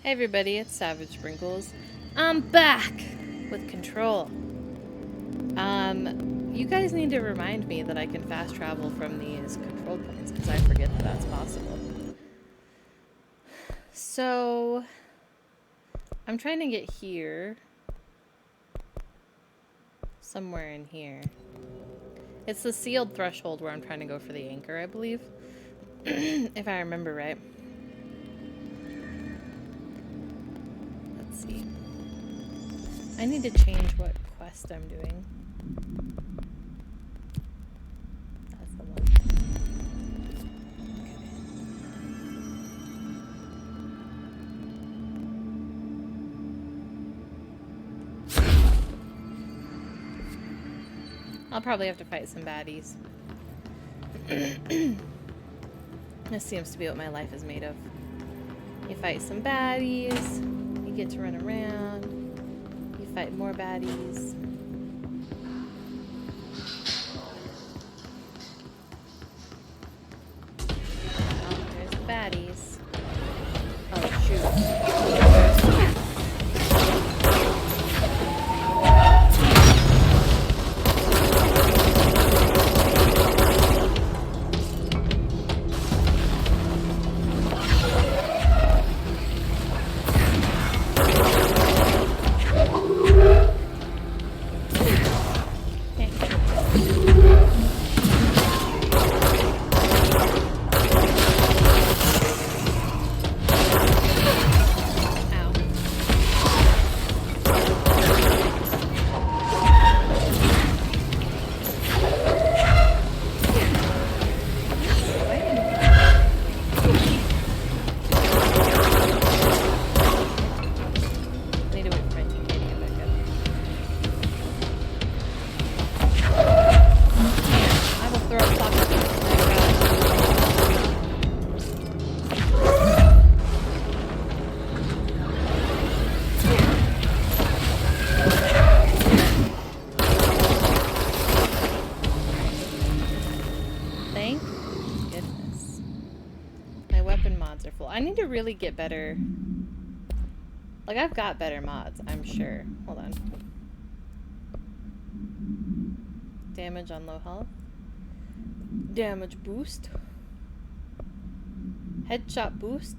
Hey everybody, it's Savage Sprinkles. I'm back with Control. You guys need to remind me that I can fast travel from these control points because I forget that that's possible. So, I'm trying to get here. Somewhere in here. It's the sealed threshold where I'm trying to go for the anchor, I believe. If I remember right. Let's see. I need to change what quest I'm doing. That's the one. Okay. I'll probably have to fight some baddies. This seems to be what my life is made of. You fight some baddies, you get to run around, you fight more baddies. Oh, there's the baddies. Oh, shoot. I need to really get better. Like, I've got better mods, I'm sure. Hold on. Damage on low health. Damage boost. Headshot boost.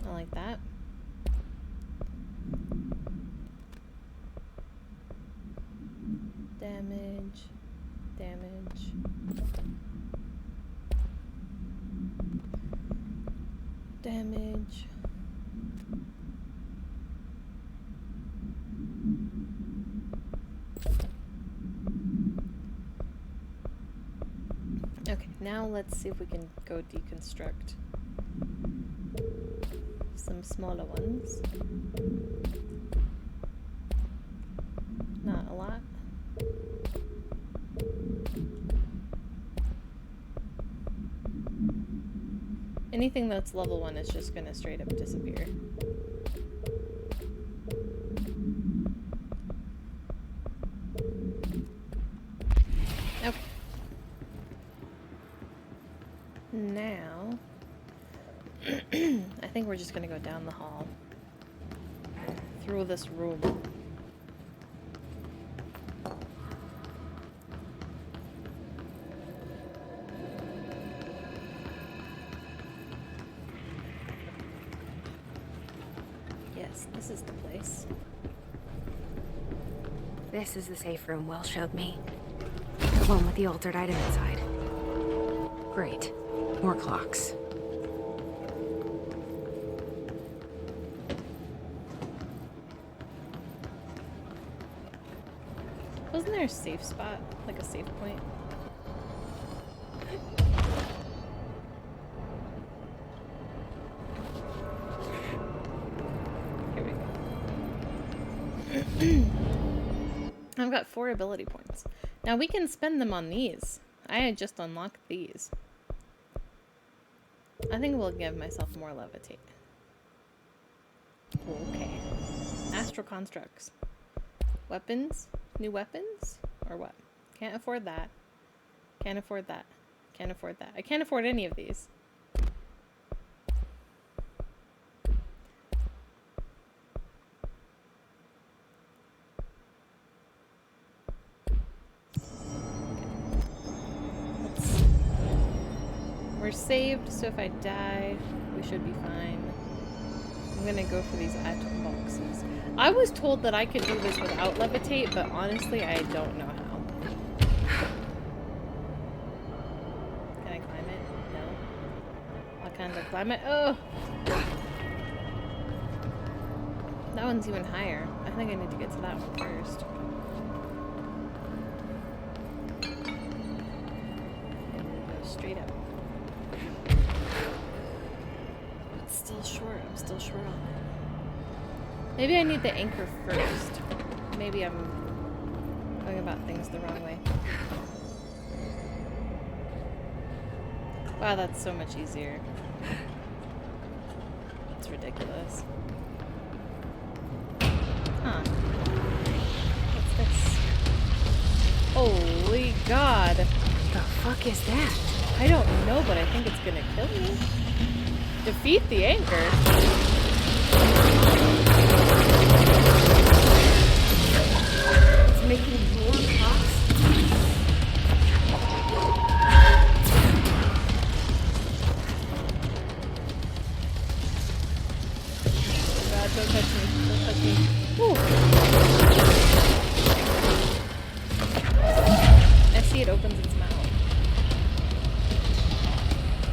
I like that. Damage. Damage. Damage. Okay, now let's see if we can go deconstruct some smaller ones. Not a lot. Anything that's level 1 is just gonna straight up disappear. Okay. Now, I think we're just gonna go down the hall. Through this room. This is the place. This is the safe room Will showed me. The one with the altered item inside. Great. More clocks. Wasn't there a safe spot? Like a safe point? I've got 4 ability points. Now we can spend them on these. I had just unlocked these. I think we'll give myself more levitate. Okay. Astral constructs. Weapons? New weapons? Or what? Can't afford that. Can't afford that. Can't afford that. I can't afford any of these. We're saved, so if I die, we should be fine. I'm gonna go for these atom boxes. I was told that I could do this without levitate, but honestly, I don't know how. Can I climb it? No. How can I climb it? Oh! That one's even higher. I think I need to get to that one first. And we go straight up. It's still short. I'm still short on it. Maybe I need the anchor first. Maybe I'm going about things the wrong way. Wow, that's so much easier. It's ridiculous. Huh. What's this? Holy God. What the fuck is that? I don't know, but I think it's gonna kill me. Defeat the anchor. It's making more pops? God, don't touch me. Don't touch me. Ooh. I see it opens its mouth.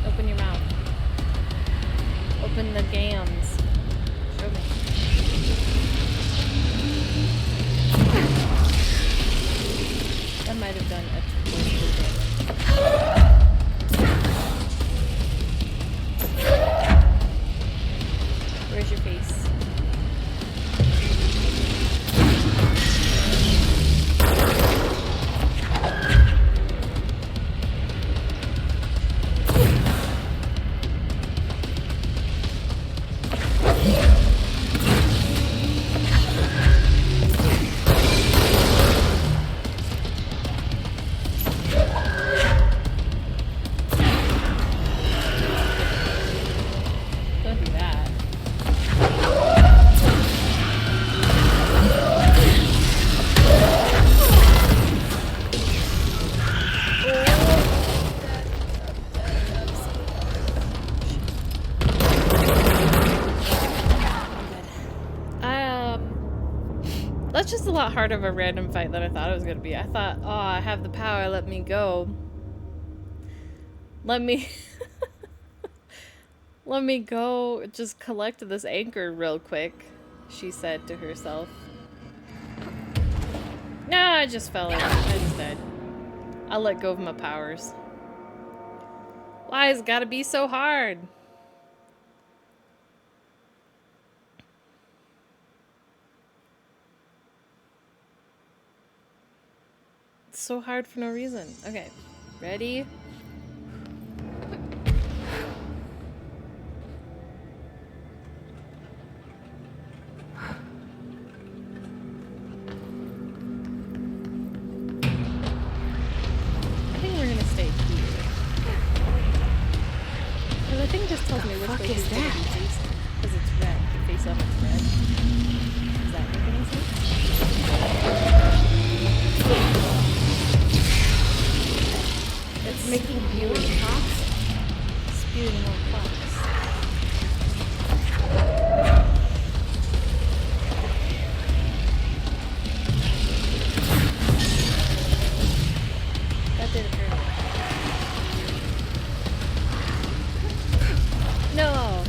Open your mouth. Open the gams. Show me. That might have done a twist of damage. Where's your face? Don't do that. That's just a lot harder of a random fight than I thought it was gonna be. I thought, oh, I have the power, let me go. Let me... Let me go just collect this anchor real quick, she said to herself. Nah, I just fell in. I just died. I'll let go of my powers. Why has it gotta be so hard? It's so hard for no reason. Okay, ready? I think we're gonna stay here. Because I think this tells me which way he's gonna be facing. Because it's red. The face of it's red. Does that make any sense? It's Making viewing pops? spewing more clocks. That didn't hurt. No!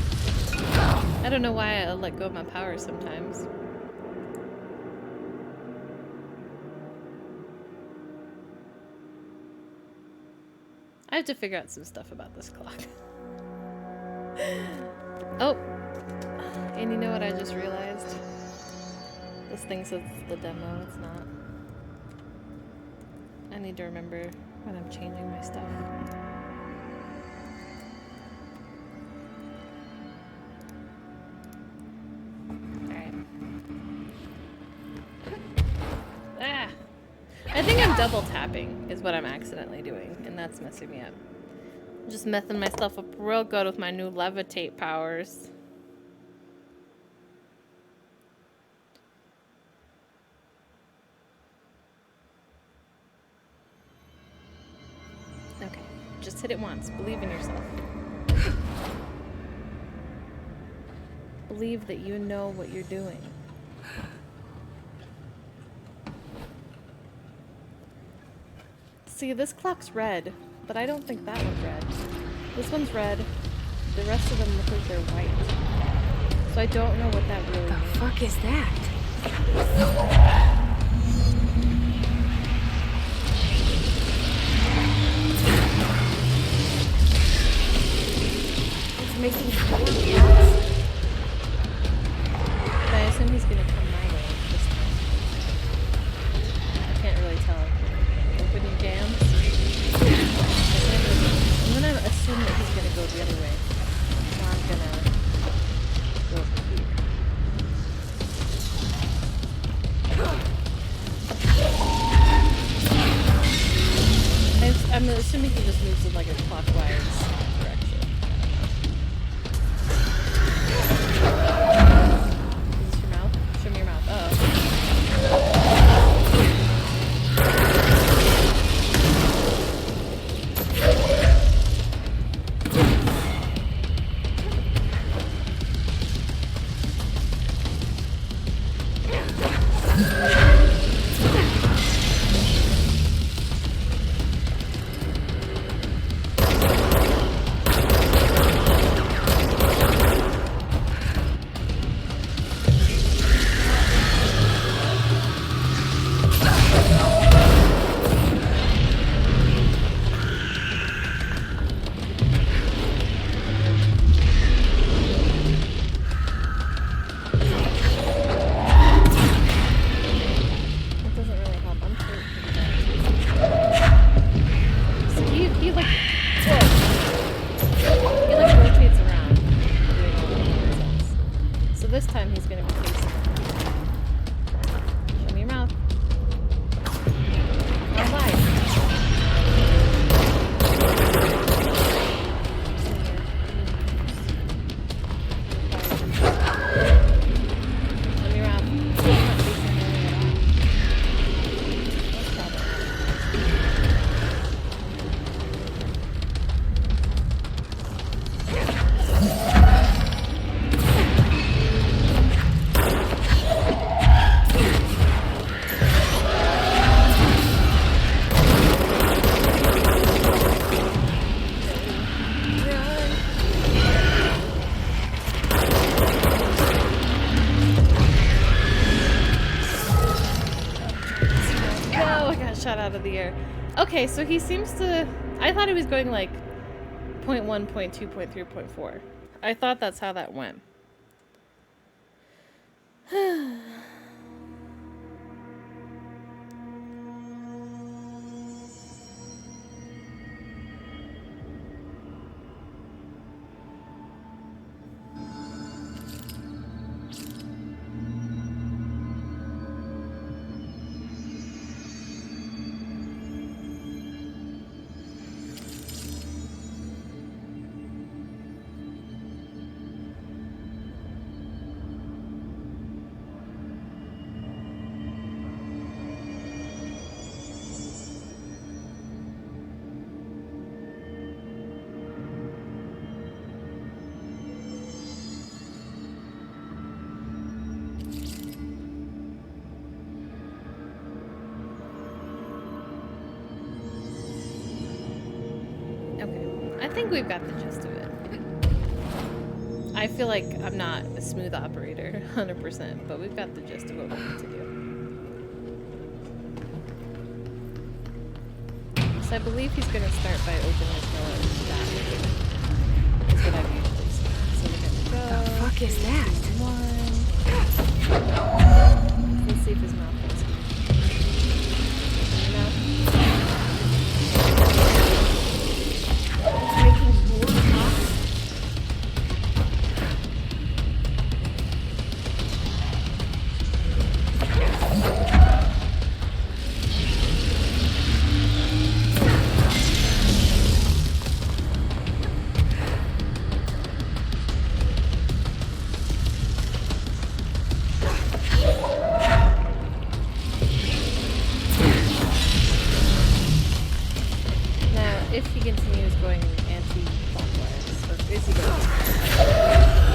I don't know why I let go of my power sometimes. I have to figure out some stuff about this clock. Oh! And you know what I just realized? This thing says it's the demo, it's not. I need to remember when I'm changing my stuff. Alright. Ah! I think I'm double tapping is what I'm accidentally doing, and that's messing me up. I'm just messing myself up real good with my new levitate powers. Okay, Just hit it once. Believe in yourself. Believe that you know what you're doing. See, this clock's red, but I don't think that one's red. This one's red. The rest of them look like they're white. So I don't know what that really means. The fuck is that? It's making more. But I assume he's gonna come my way this time. I can't really tell. Open your jams. I'm gonna assume that he's gonna go the other way. So I'm gonna go over here. I'm assuming he just moves in like a clockwise direction. Is this your mouth? Show me your mouth. Uh-oh. This time he's gonna be facing. Show me your mouth. Oh, hi. Show me your mouth. He's not facing me at all. What's that? Shot out of the air. Okay, so he seems to... I thought he was going like 0.1, 0.2, 0.3, 0.4. I thought that's how that went. I think we've got the gist of it. I feel like I'm not a smooth operator, 100%, but we've got the gist of what we need to do. So I believe he's going to start by opening his door that way. That's what I've usually seen. So we're going to go. The fuck is that? One. Let's see if his mouth is here. Mouth.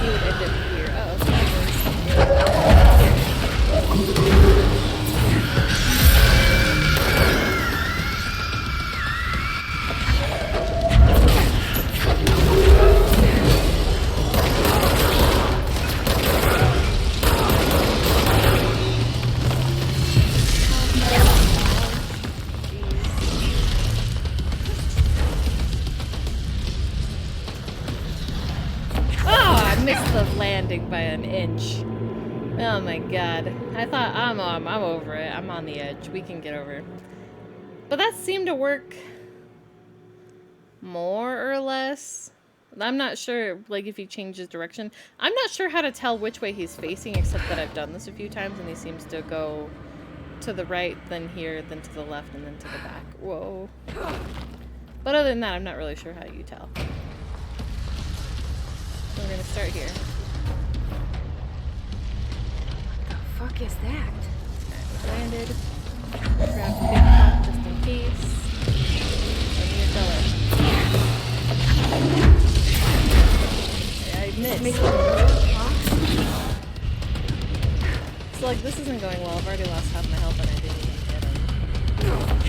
would end up here. Oh, missed the landing by an inch. Oh my god. I thought I'm over it. I'm on the edge. We can get over it. But that seemed to work more or less. I'm not sure, like, if he changes direction. I'm not sure how to tell which way he's facing, except that I've done this a few times and he seems to go to the right, then here, then to the left, and then to the back. Whoa. But other than that, I'm not really sure how you tell. So we're gonna start here. What the fuck is that? Alright, landed. Grab the big pot just in case. I need a filler. I missed. So like this isn't going well. I've already lost half my health and I didn't even get him. Ugh.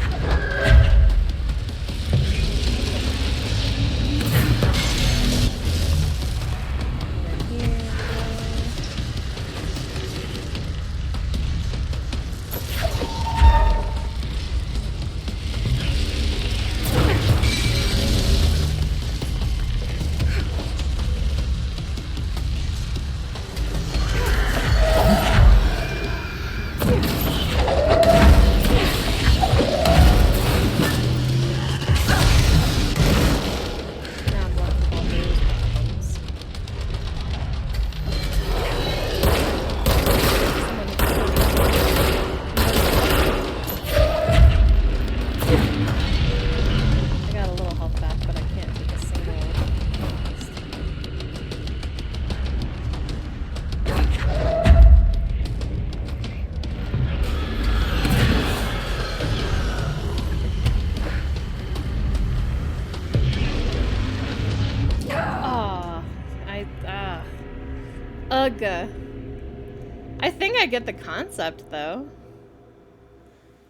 I think I get the concept, though.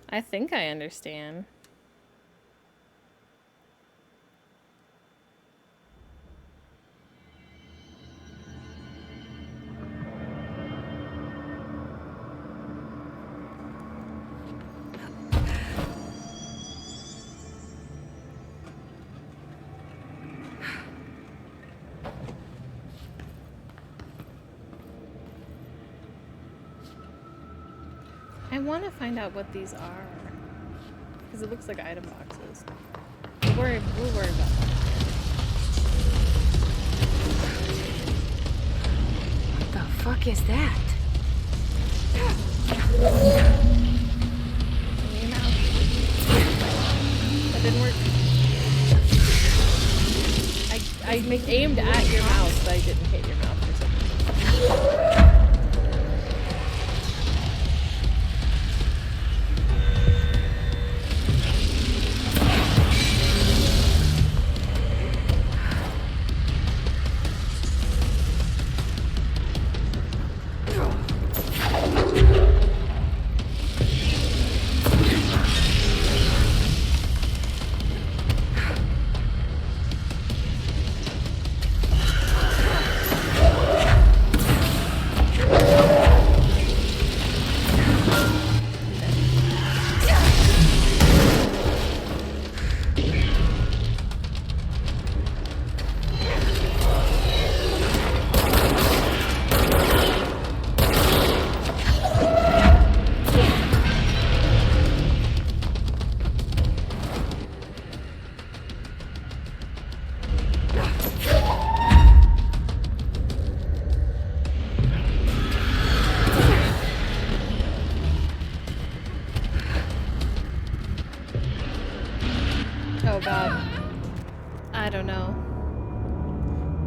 I think I understand. I want to find out what these are. Because it looks like item boxes. We'll worry about that. What the fuck is that? In your mouth. That didn't work. I aimed at your mouth, but I didn't hit your mouth for some reason.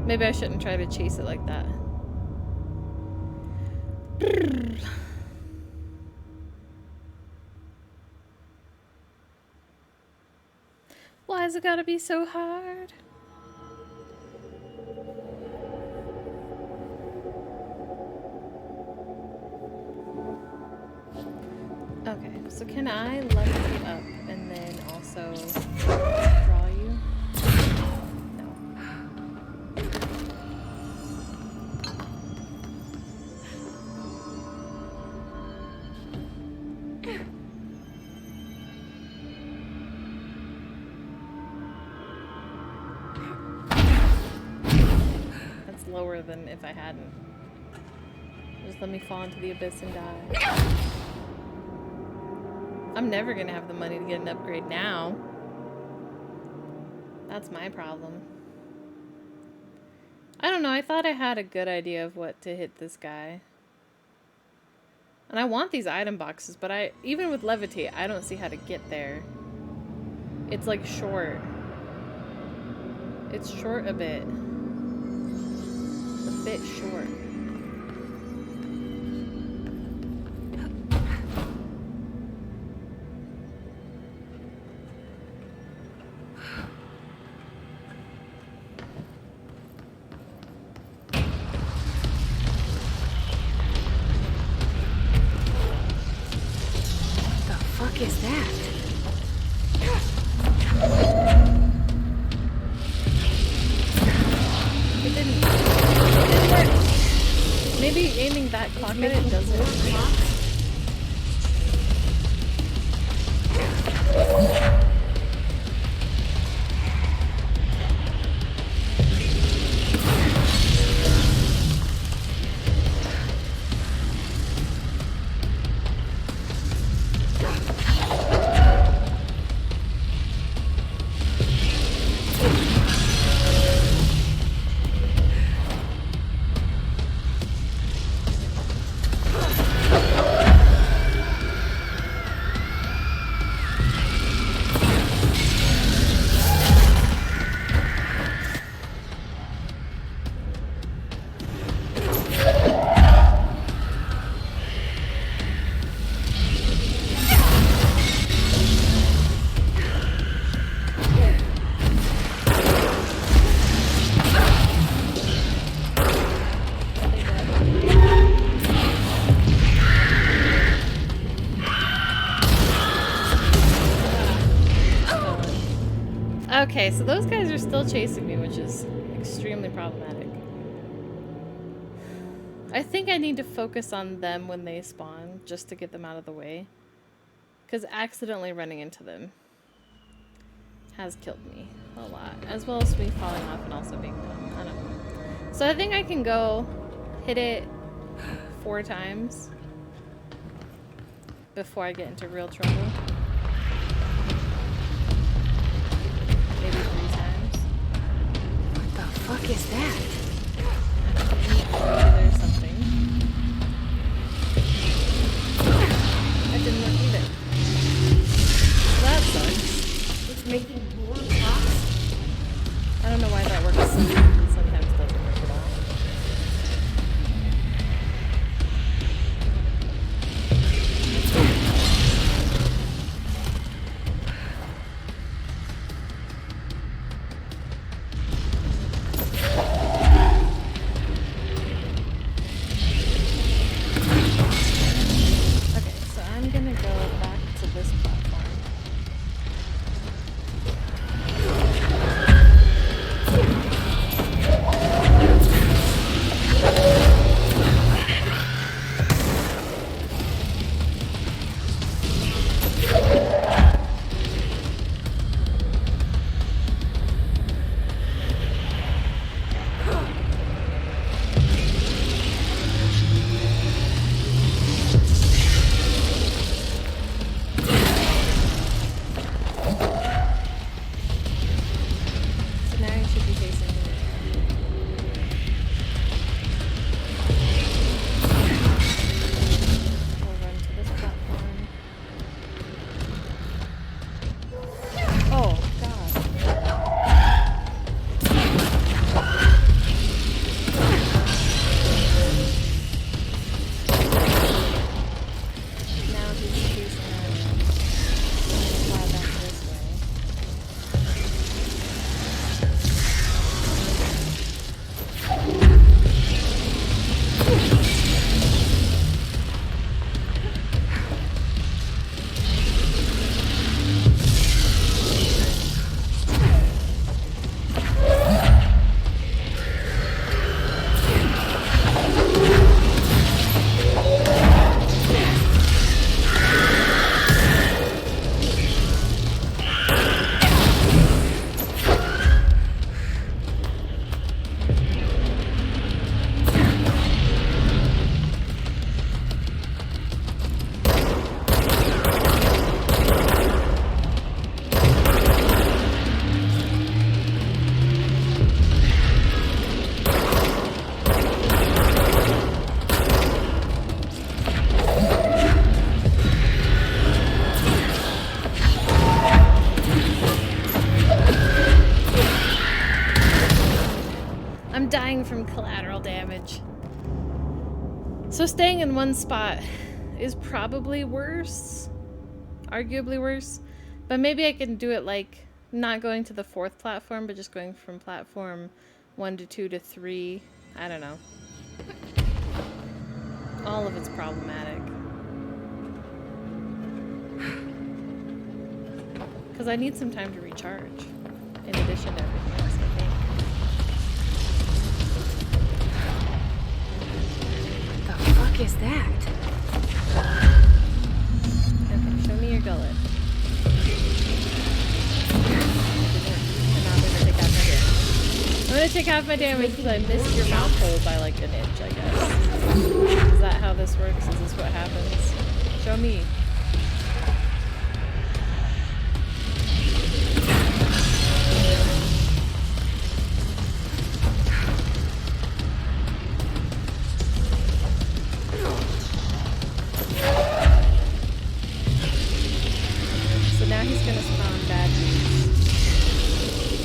Maybe I shouldn't try to chase it like that. Why has it gotta be so hard? So can I levitate up and then also draw you? No. That's lower than if I hadn't. Just let me fall into the abyss and die. I'm never gonna have the money to get an upgrade now. That's my problem. I don't know, I thought I had a good idea of what to hit this guy. And I want these item boxes, but even with levitate, I don't see how to get there. It's like short. It's short a bit. It's a bit short. What is that? It didn't work. Maybe aiming that clock at it doesn't work. Okay, so those guys are still chasing me, which is extremely problematic. I think I need to focus on them when they spawn, just to get them out of the way. Because accidentally running into them has killed me a lot. As well as me falling off and also being dumb. I don't know. So I think I can go hit it 4 times before I get into real trouble. Maybe 3 times. What the fuck is that? Maybe there's something. That didn't work either. That sucks. It's making more clocks? I don't know why that works sometimes and sometimes doesn't work at all. Lateral damage. So staying in one spot is probably worse. Arguably worse. But maybe I can do it like not going to the 4th platform, but just going from platform 1 to 2 to 3. I don't know. All of it's problematic. Because I need some time to recharge. In addition to everything else, I think. What the fuck is that? Okay, show me your gullet. I'm gonna take half my damage because I missed your mouth hole by like an inch, I guess. Is that how this works? Is this what happens? Show me. So now he's gonna spawn bad dudes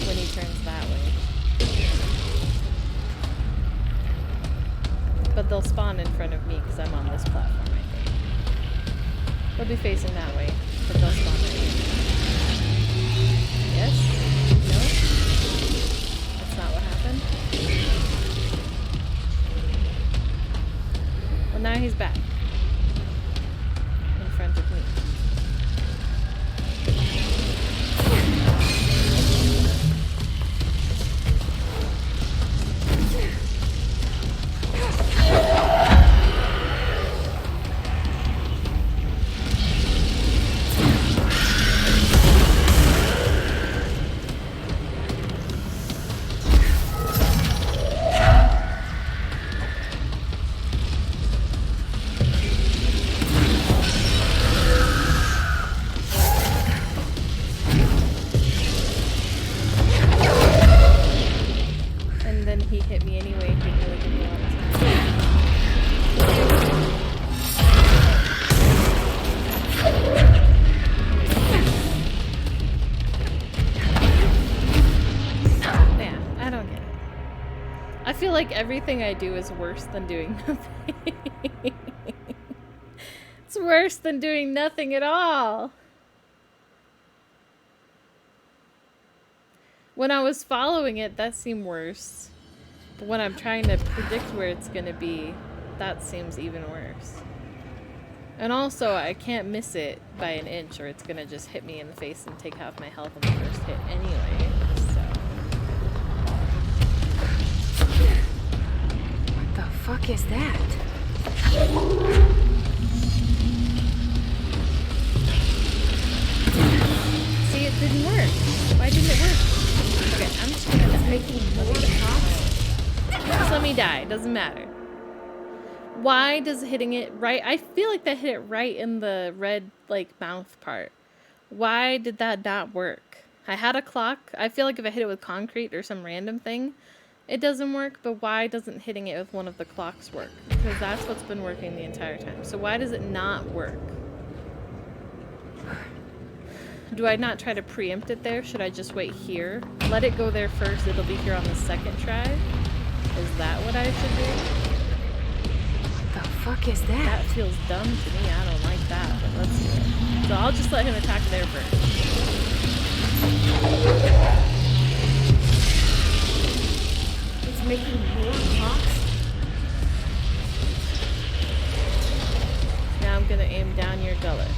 when he turns that way. But they'll spawn in front of me because I'm on this platform, I think. They'll be facing that way, but they'll spawn right here. Yes? No? That's not what happened? Well, now he's back. In front of me. He hit me anyway. He didn't really give me a lot of time. Yeah, I don't get it. I feel like everything I do is worse than doing nothing. It's worse than doing nothing at all. When I was following it, that seemed worse. But when I'm trying to predict where it's gonna be, that seems even worse. And also, I can't miss it by an inch or it's gonna just hit me in the face and take half my health on the first hit anyway, so. What the fuck is that? See, it didn't work. Why didn't it work? Okay, I'm just gonna die. Making more shots? Just let me die. Doesn't matter. Why does hitting it right? I feel like that hit it right in the red, like, mouth part. Why did that not work? I had a clock. I feel like if I hit it with concrete or some random thing, it doesn't work. But why doesn't hitting it with one of the clocks work? Because that's what's been working the entire time. So why does it not work? Do I not try to preempt it there? Should I just wait here? Let it go there first. It'll be here on the second try. Is that what I should do? What the fuck is that? That feels dumb to me. I don't like that, but let's do it. So I'll just let him attack there first. It's making more shots? Now I'm gonna aim down your gullet.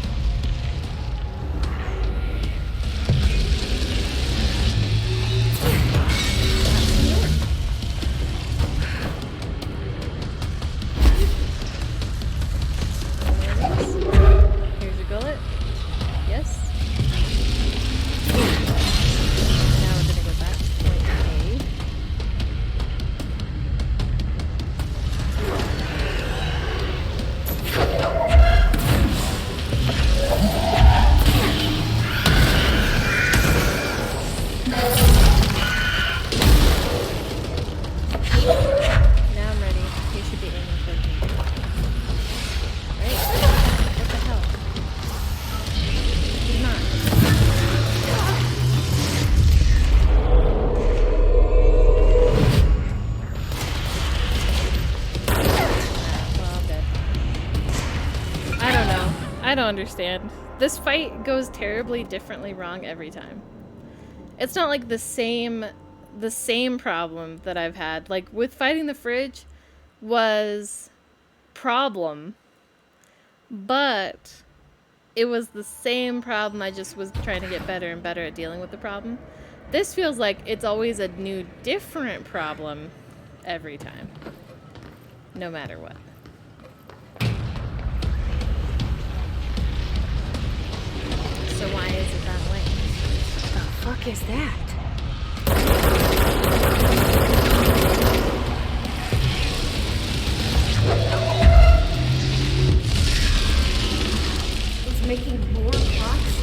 Here's your gullet. Yes. Now we're gonna go back to point A. I don't understand. This fight goes terribly differently wrong every time. It's not like the same problem that I've had. Like with fighting the fridge was problem, but it was the same problem. I just was trying to get better and better at dealing with the problem. This feels like it's always a new, different problem every time, no matter what. So why is it that way? What the fuck is that? It's making more clocks?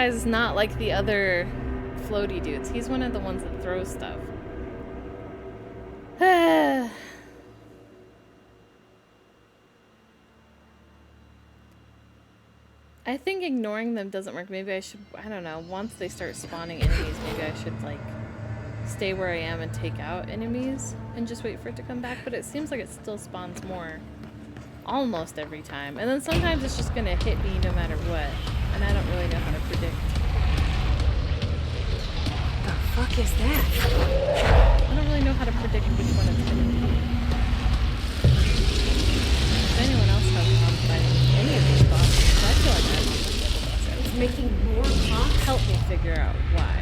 Is not like the other floaty dudes. He's one of the ones that throws stuff. I think ignoring them doesn't work. Maybe I should, I don't know, once they start spawning enemies, maybe I should like stay where I am and take out enemies and just wait for it to come back, but it seems like it still spawns more almost every time. And then sometimes it's just gonna hit me no matter what. And I don't really know how to predict. The fuck is that? I don't really know how to predict which one it's going to be. If anyone else has problems fighting any of these bosses, I feel like I would be able to boss it. It's making more clocks? Help me figure out why.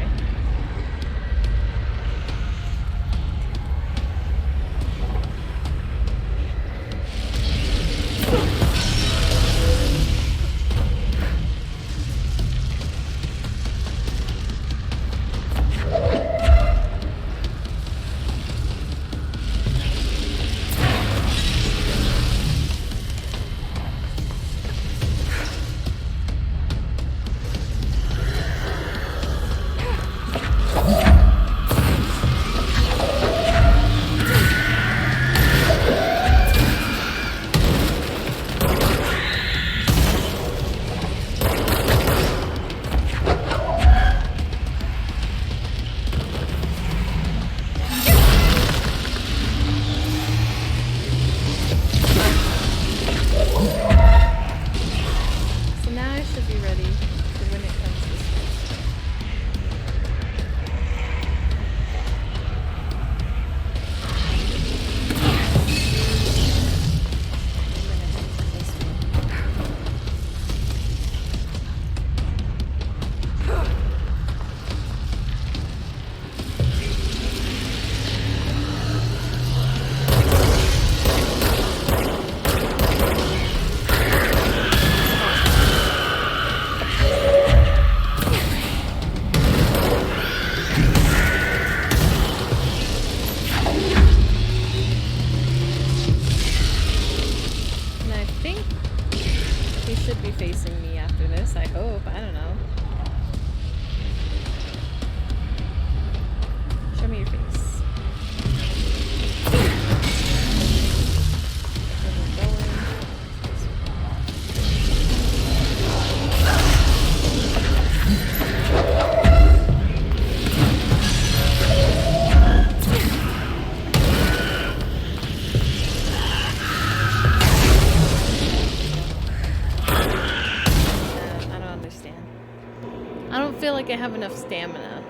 like I have enough stamina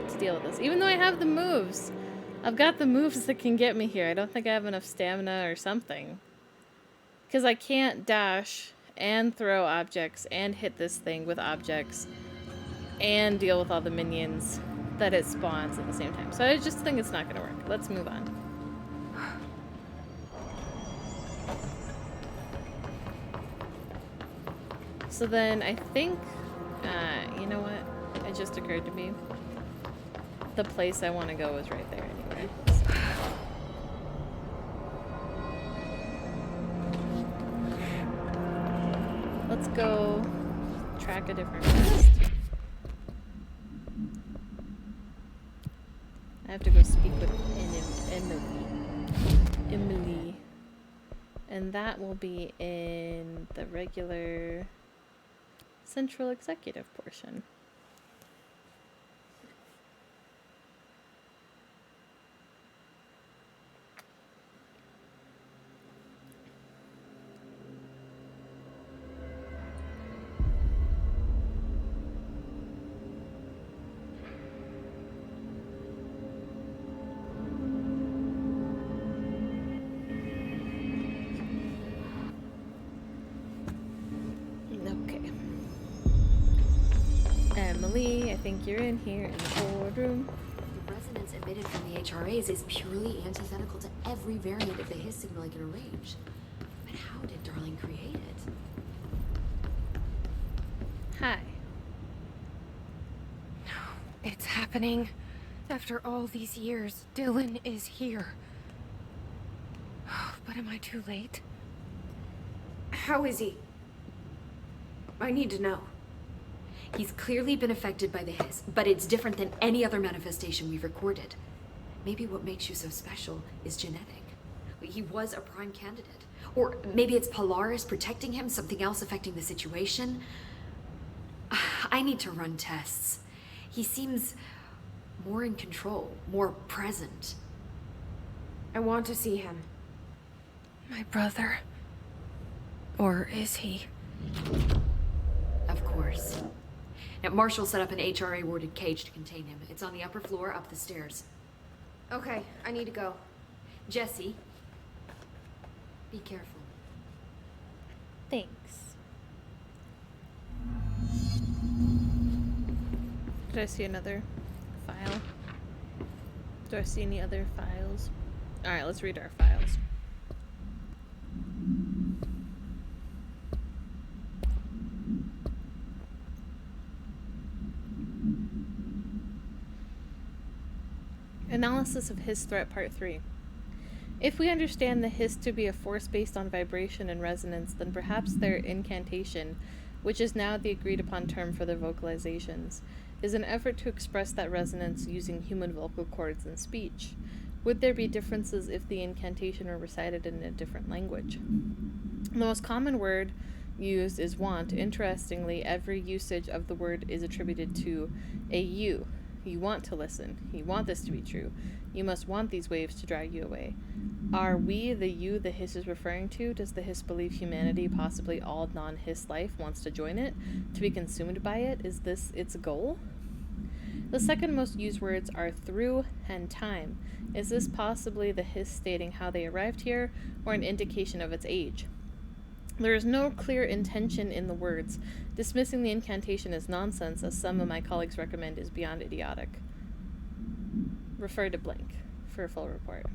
to deal with this. Even though I have the moves. I've got the moves that can get me here. I don't think I have enough stamina or something. Because I can't dash and throw objects and hit this thing with objects and deal with all the minions that it spawns at the same time. So I just think it's not going to work. Let's move on. So then I think, you know what? It just occurred to me. The place I want to go is right there anyway. So. Let's go track a different quest. I have to go speak with Emily. And that will be in the regular central executive portion. Emily, I think you're in here in the boardroom. The resonance emitted from the HRAs is purely antithetical to every variant of the Hiss signal I can arrange. But how did Darling create it? Hi. It's happening. After all these years, Dylan is here. But am I too late? How is he? I need to know. He's clearly been affected by the Hiss, but it's different than any other manifestation we've recorded. Maybe what makes you so special is genetic. He was a prime candidate. Or maybe it's Polaris protecting him, something else affecting the situation. I need to run tests. He seems more in control, more present. I want to see him. My brother. Or is he? Of course. Now, Marshall set up an HRA-warded cage to contain him. It's on the upper floor, up the stairs. Okay, I need to go. Jesse, be careful. Thanks. Did I see another file? Do I see any other files? Alright, let's read our files. Analysis of Hiss Threat Part 3. If we understand the Hiss to be a force based on vibration and resonance, then perhaps their incantation, which is now the agreed upon term for their vocalizations, is an effort to express that resonance using human vocal cords and speech. Would there be differences if the incantation were recited in a different language? The most common word used is want. Interestingly, every usage of the word is attributed to a you. You want to listen. You want this to be true. You must want these waves to drag you away. Are we the you the Hiss is referring to? Does the Hiss believe humanity, possibly all non-Hiss life, wants to join it, to be consumed by it? Is this its goal? The second most used words are through and time. Is this possibly the Hiss stating how they arrived here, or an indication of its age? There is no clear intention in the words. Dismissing the incantation as nonsense, as some of my colleagues recommend, is beyond idiotic. Refer to blank for a full report.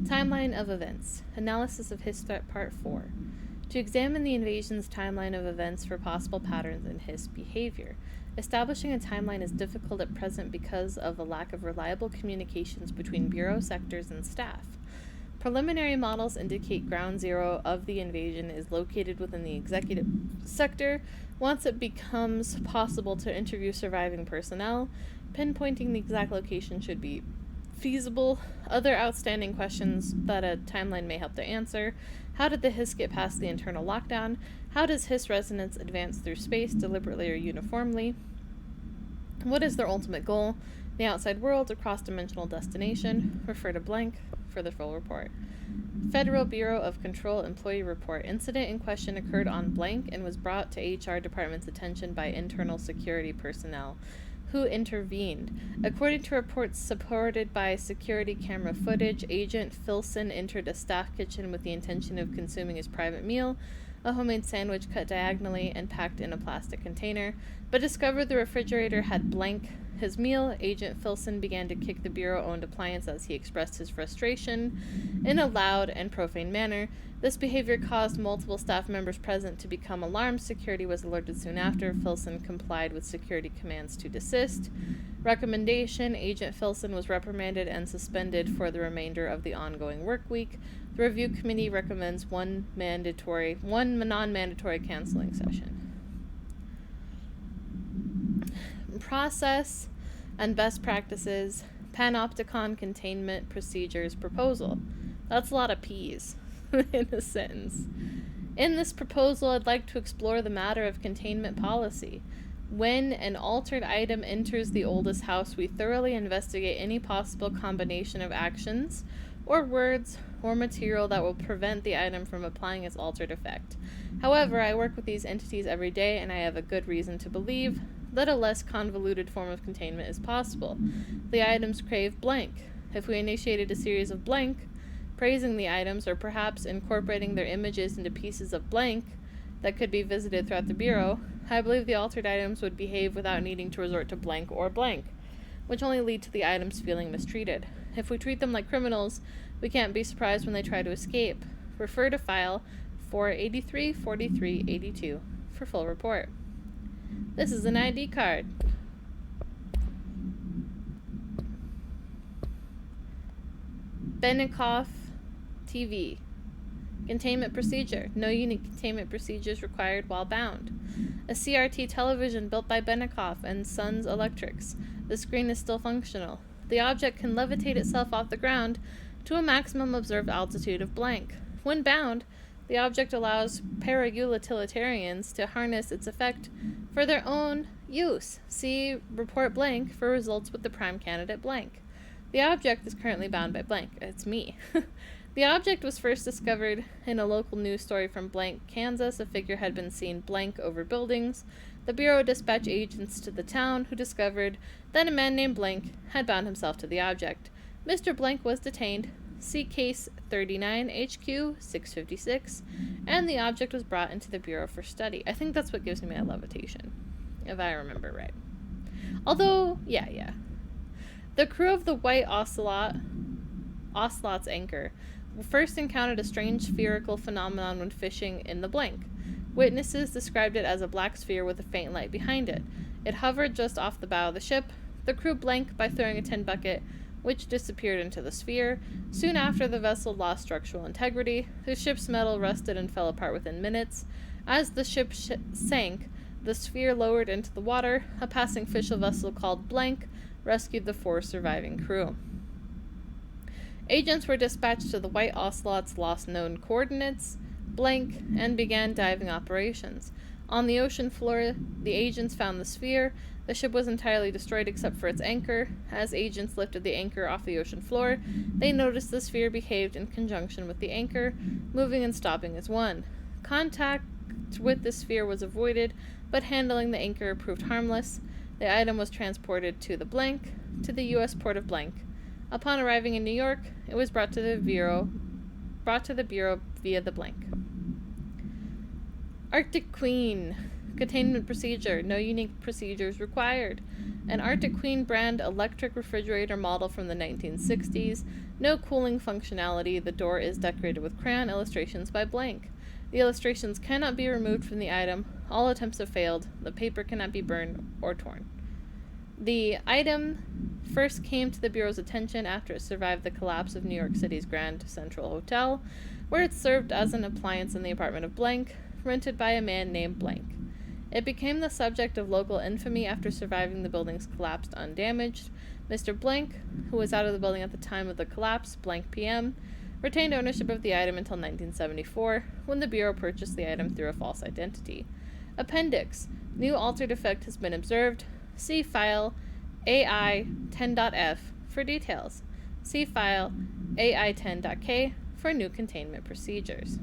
Timeline of events. Analysis of Hiss Threat Part 4. To examine the invasion's timeline of events for possible patterns in Hiss behavior. Establishing a timeline is difficult at present because of a lack of reliable communications between bureau sectors and staff. Preliminary models indicate ground zero of the invasion is located within the executive sector. Once it becomes possible to interview surviving personnel, pinpointing the exact location should be feasible. Other outstanding questions that a timeline may help to answer. How did the Hiss get past the internal lockdown? How does Hiss resonance advance through space, deliberately or uniformly? What is their ultimate goal? The outside world, a cross-dimensional destination. Refer to blank for the full report. Federal Bureau of Control employee report. Incident in question occurred on blank and was brought to HR department's attention by internal security personnel who intervened. According to reports supported by security camera footage, Agent Filson entered a staff kitchen with the intention of consuming his private meal, a homemade sandwich cut diagonally and packed in a plastic container, but discovered the refrigerator had blank his meal. Agent Filson began to kick the Bureau-owned appliance as he expressed his frustration in a loud and profane manner. This behavior caused multiple staff members present to become alarmed. Security was alerted soon after. Filson complied with security commands to desist. Recommendation: Agent Filson was reprimanded and suspended for the remainder of the ongoing work week. The review committee recommends one non-mandatory canceling session. Process and best practices. Panopticon containment procedures proposal. That's a lot of P's in a sentence. In this proposal, I'd like to explore the matter of containment policy. When an altered item enters the oldest house, we thoroughly investigate any possible combination of actions or words or material that will prevent the item from applying its altered effect. However, I work with these entities every day, and I have a good reason to believe that a less convoluted form of containment is possible. The items crave blank. If we initiated a series of blank, praising the items, or perhaps incorporating their images into pieces of blank that could be visited throughout the Bureau, I believe the altered items would behave without needing to resort to blank or blank, which only lead to the items feeling mistreated. If we treat them like criminals, we can't be surprised when they try to escape. Refer to file 483-4382 for full report. This is an ID card. Benikoff TV. Containment procedure. No unique containment procedures required while bound. A CRT television built by Benikoff and Sons Electrics. The screen is still functional. The object can levitate itself off the ground to a maximum observed altitude of blank. When bound, the object allows para-utilitarians to harness its effect for their own use. See report blank for results with the prime candidate blank. The object is currently bound by blank. It's me. The object was first discovered in a local news story from blank, Kansas. A figure had been seen blank over buildings. The Bureau dispatched agents to the town who discovered that a man named Blank had bound himself to the object. Mr. Blank was detained. See case 39 HQ 656, and the object was brought into the Bureau for study. I think that's what gives me my levitation, if I remember right. Although, yeah. The crew of the White Ocelot's anchor first encountered a strange spherical phenomenon when fishing in the blank. Witnesses described it as a black sphere with a faint light behind it. It hovered just off the bow of the ship. The crew blanked by throwing a tin bucket, which disappeared into the sphere. Soon after, the vessel lost structural integrity. The ship's metal rusted and fell apart within minutes. As the ship sank, the sphere lowered into the water. A passing fishing vessel called Blank rescued the 4 surviving crew. Agents were dispatched to the White Ocelot's lost known coordinates, Blank, and began diving operations. On the ocean floor, the agents found the sphere. The ship was entirely destroyed except for its anchor. As agents lifted the anchor off the ocean floor, they noticed the sphere behaved in conjunction with the anchor, moving and stopping as one. Contact with the sphere was avoided, but handling the anchor proved harmless. The item was transported to the Blank, to the U.S. port of Blank. Upon arriving in New York, it was brought to the Bureau via the Blank. Arctic Queen. Containment procedure. No unique procedures required. An Arctic Queen brand electric refrigerator model from the 1960s. No cooling functionality. The door is decorated with crayon illustrations by Blank. The illustrations cannot be removed from the item. All attempts have failed. The paper cannot be burned or torn. The item first came to the Bureau's attention after it survived the collapse of New York City's Grand Central Hotel, where it served as an appliance in the apartment of Blank, rented by a man named Blank. It became the subject of local infamy after surviving the building's collapse undamaged. Mr. Blank, who was out of the building at the time of the collapse, Blank PM, retained ownership of the item until 1974, when the Bureau purchased the item through a false identity. Appendix. New altered effect has been observed. See file AI 10.f for details. See file AI10.k for new containment procedures.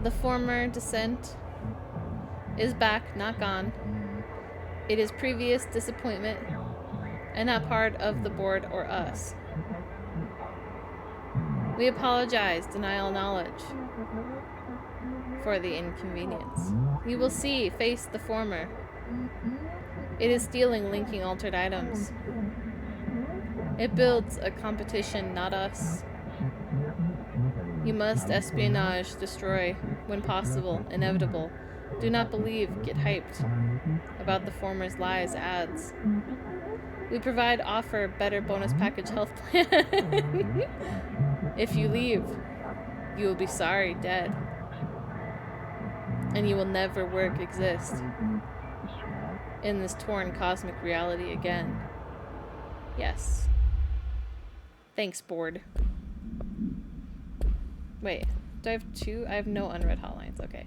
The former descent is back, not gone. It is previous disappointment and not part of the board or us. We apologize, denial knowledge, for the inconvenience. You will see, face the former. It is stealing linking altered items. It builds a competition, not us. You must espionage, destroy, when possible, inevitable. Do not believe, get hyped about the former's lies, ads. We provide offer better bonus package health plan. If you leave, you will be sorry, dead. And you will never work, exist in this torn cosmic reality again. Yes. Thanks, board. Wait, do I have two? I have no unread hotlines. Okay.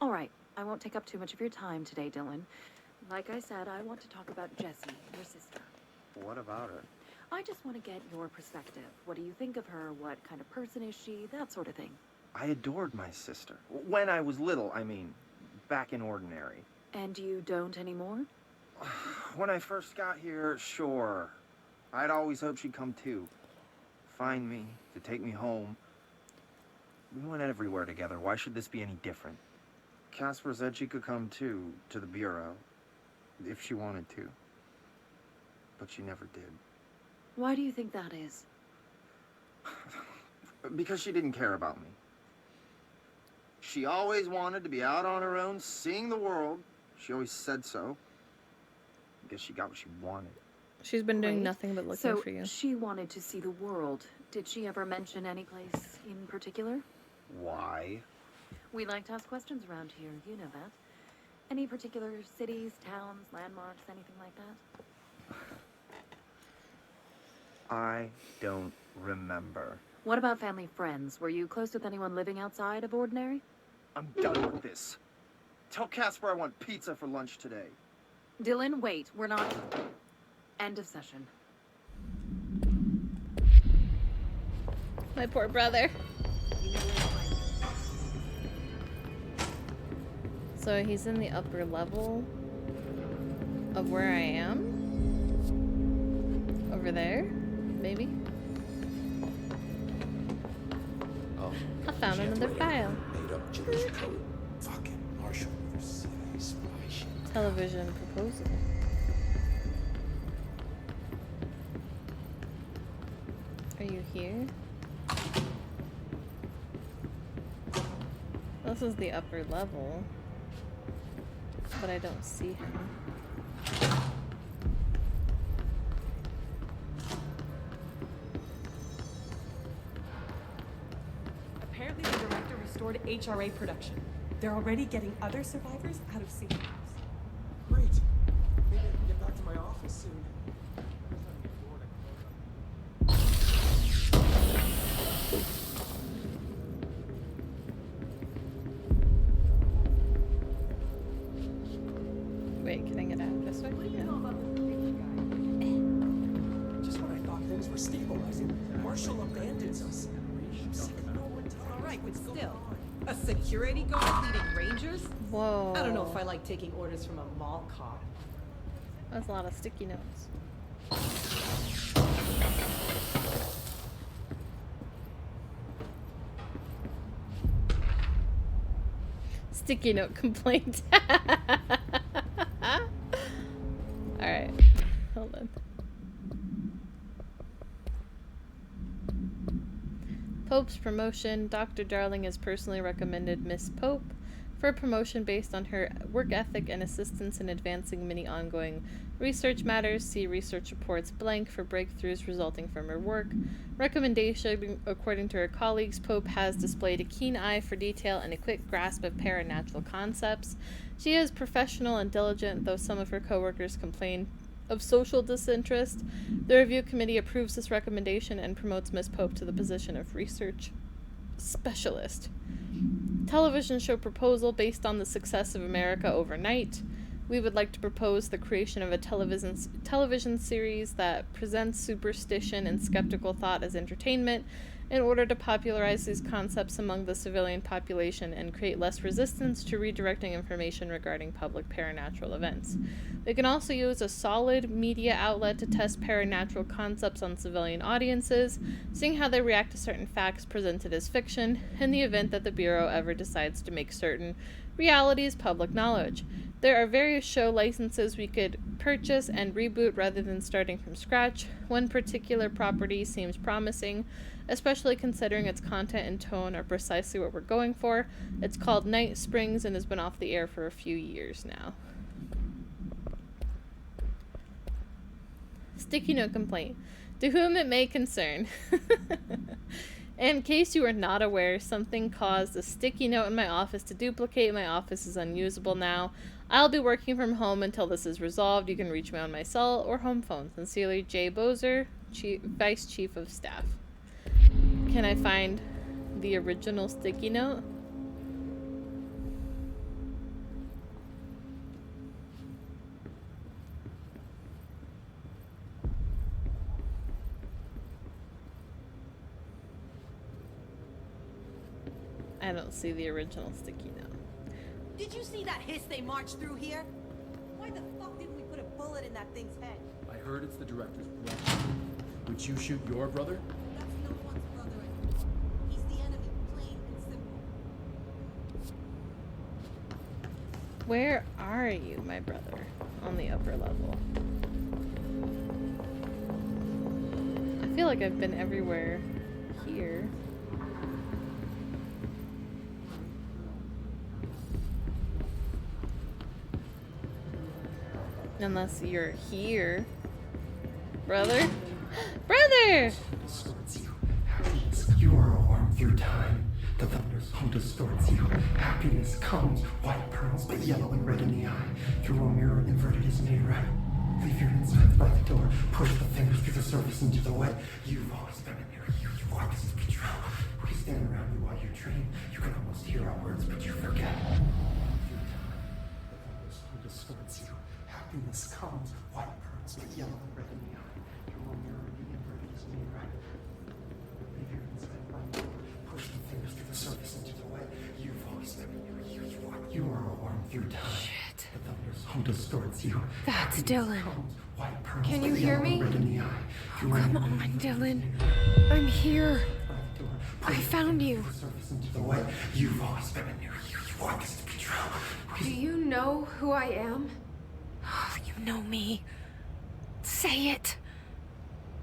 All right, I won't take up too much of your time today, Dylan. Like I said, I want to talk about Jessie, your sister. What about her? I just want to get your perspective. What do you think of her? What kind of person is she? That sort of thing. I adored my sister. When I was little, I mean. Back in Ordinary. And you don't anymore? When I first got here, sure. I'd always hoped she'd come too. Find me, to take me home. We went everywhere together. Why should this be any different? Casper said she could come too, to the Bureau. If she wanted to. But she never did. Why do you think that is? Because she didn't care about me. She always wanted to be out on her own, seeing the world. She always said so. I guess she got what she wanted. She's been doing Great. nothing but looking So for you. she wanted to see the world. Did she ever mention any place in particular? Why? We like to ask questions around here, you know that. Any particular cities, towns, landmarks, anything like that? I don't remember. What about family friends? Were you close with anyone living outside of Ordinary? I'm done with this. Tell Casper I want pizza for lunch today. Dylan, wait, we're not... End of session. My poor brother. So he's in the upper level of where I am. Over there, maybe. Oh, I found another file. made up Jewish code. Fucking Marshall Versailles spy shit. Television proposal. Are you here? This is the upper level, but I don't see him. Apparently the director restored HRA production. They're already getting other survivors out of safe house. Great. Maybe I can get back to my office soon. Wait, can I get out this way? Yeah. Just when I thought things were stabilizing, Marshall abandons us. I'm sick of no one telling All us right, but what's going still, on. a security guard leading rangers? Whoa. I don't know if I like taking orders from a mall cop. That's a lot of sticky notes. Sticky note complaint. Alright. Hold on. Pope's promotion. Dr. Darling has personally recommended Miss Pope for promotion based on her work ethic and assistance in advancing many ongoing research matters. See research reports blank for breakthroughs resulting from her work. Recommendation. According to her colleagues, Pope has displayed a keen eye for detail and a quick grasp of paranatural concepts. She is professional and diligent, though some of her coworkers complain of social disinterest. The review committee approves this recommendation and promotes Miss Pope to the position of research specialist. television show proposal based on the success of America Overnight. We would like to propose the creation of a television series that presents superstition and skeptical thought as entertainment in order to popularize these concepts among the civilian population and create less resistance to redirecting information regarding public paranatural events. We can also use a solid media outlet to test paranatural concepts on civilian audiences, seeing how they react to certain facts presented as fiction, in the event that the Bureau ever decides to make certain realities public knowledge. There are various show licenses we could purchase and reboot rather than starting from scratch. One particular property seems promising, especially considering its content and tone are precisely what we're going for. It's called Night Springs and has been off the air for a few years now. Sticky note complaint. To whom it may concern. In case you are not aware, something caused a sticky note in my office to duplicate. My office is unusable now. I'll be working from home until this is resolved. You can reach me on my cell or home phone. Sincerely, Jay Bozer, Vice Chief of Staff. Can I find the original sticky note? I don't see the original sticky note. Did you see that hiss they marched through here? Why the fuck didn't we put a bullet in that thing's head? I heard it's the director's brother. Would you shoot your brother? That's no one's brother anymore. He's the enemy, plain and simple. Where are you, my brother? On the upper level. I feel like I've been everywhere here. Unless you're here. Brother? Brother! You are a worm through time. The thunder's home distorts you. Happiness comes, white pearls, but yellow and red in the eye. Through a mirror inverted is made right. Leave your insides by the door. Push the fingers through the surface into the wet. You've always been in there. You want this to be true. We stand around you while you dream. You can almost hear our words, but you forget. Through time, the thunder's home distorts you. Happiness comes, white pearls, but yellow and red in the eye. Through a mirror inverted is made right. Leave your inside by the door. Push the fingers through the surface into the wet. You've always been in there. You are a worm through time. Shit. The thunder's home distorts you. That's Dylan. White pearls, Can you but hear yellow me? and red in the eye. Through a Come mirror on, inverted is Dylan. made right. I'm here. By the door. I Push the found fingers you. through the surface into the wet. You've always been in there. You want this to be true. Do you know who I am? Oh, you know me. Say it.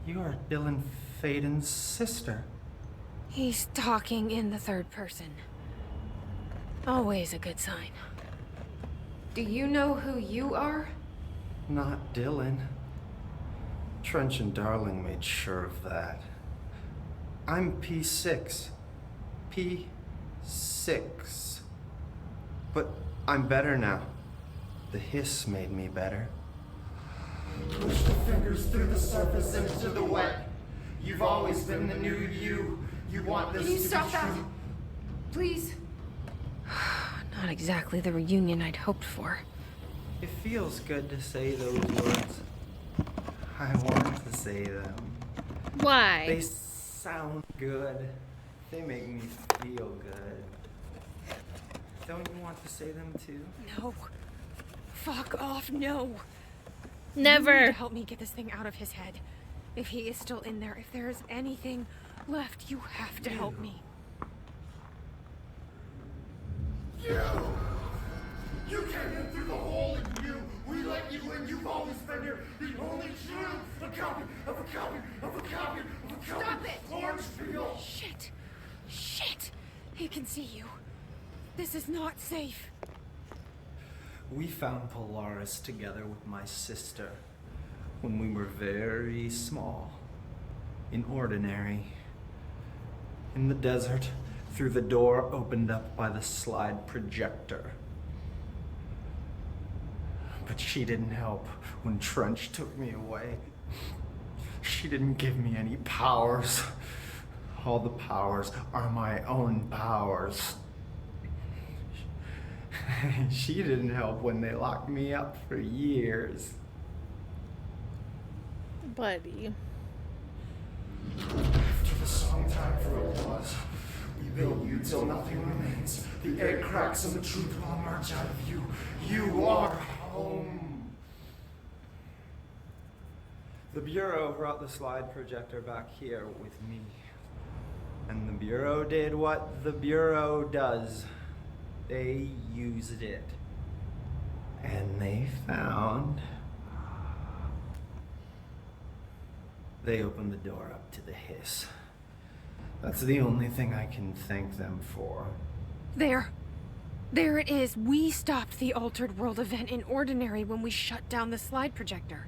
You are Dylan Faden's sister. He's talking in the third person. Always a good sign. Do you know who you are? Not Dylan. Trench and Darling made sure of that. I'm P6. P6. But I'm better now. The hiss made me better. Push the fingers through the surface into the wet. You've always been the new you. You want this Can you to stop be that? true. Please? Not exactly the reunion I'd hoped for. It feels good to say those words. I want to say them. They Why? sound good. They make me feel good. Don't you want to say them too? No. Fuck off, no. You need Never. to help me get this thing out of his head. If he is still in there, if there is anything left, you have to help me. You came in through the hole in you. We let you in. You've always been here. The only true. A copy of a copy of a copy of a copy. Stop it! Orange peel. Shit. Shit. He can see you. This is not safe. We found Polaris together with my sister when we were very small, in ordinary, in the desert, through the door opened up by the slide projector. But she didn't help when Trench took me away. She didn't give me any powers. All the powers are my own powers. She didn't help when they locked me up for years. Buddy. After the song time for applause, we build you till nothing remains. The egg cracks and the truth will emerge out of you. You are home. The Bureau brought the slide projector back here with me. And the Bureau did what the Bureau does. They used it. And they found... They opened the door up to the hiss. That's the only thing I can thank them for. There. There it is. We stopped the Altered World event in Ordinary when we shut down the slide projector.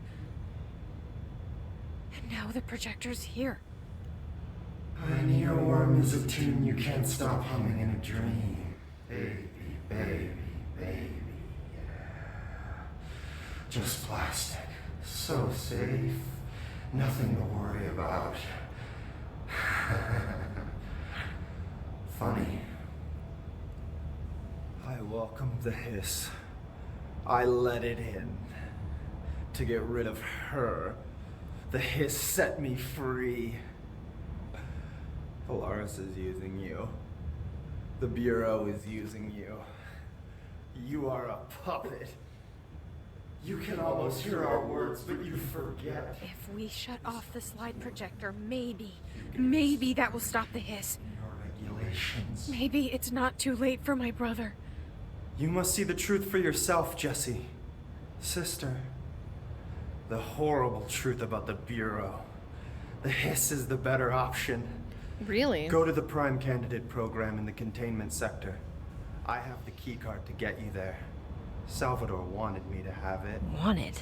And now the projector's here. An earworm is a tune you can't stop humming in a dream. Baby, baby, baby, yeah. Just plastic. So safe. Nothing to worry about. Funny. I welcomed the hiss. I let it in. To get rid of her. The hiss set me free. Polaris is using you. The Bureau is using you. You are a puppet. You can almost hear our words, but you forget. If we shut off the slide projector, maybe that will stop the hiss. Your regulations. Maybe it's not too late for my brother. You must see the truth for yourself, Jessie. Sister. The horrible truth about the Bureau. The hiss is the better option. Really? Go to the Prime Candidate program in the containment sector. I have the keycard to get you there. Salvador wanted me to have it. Wanted?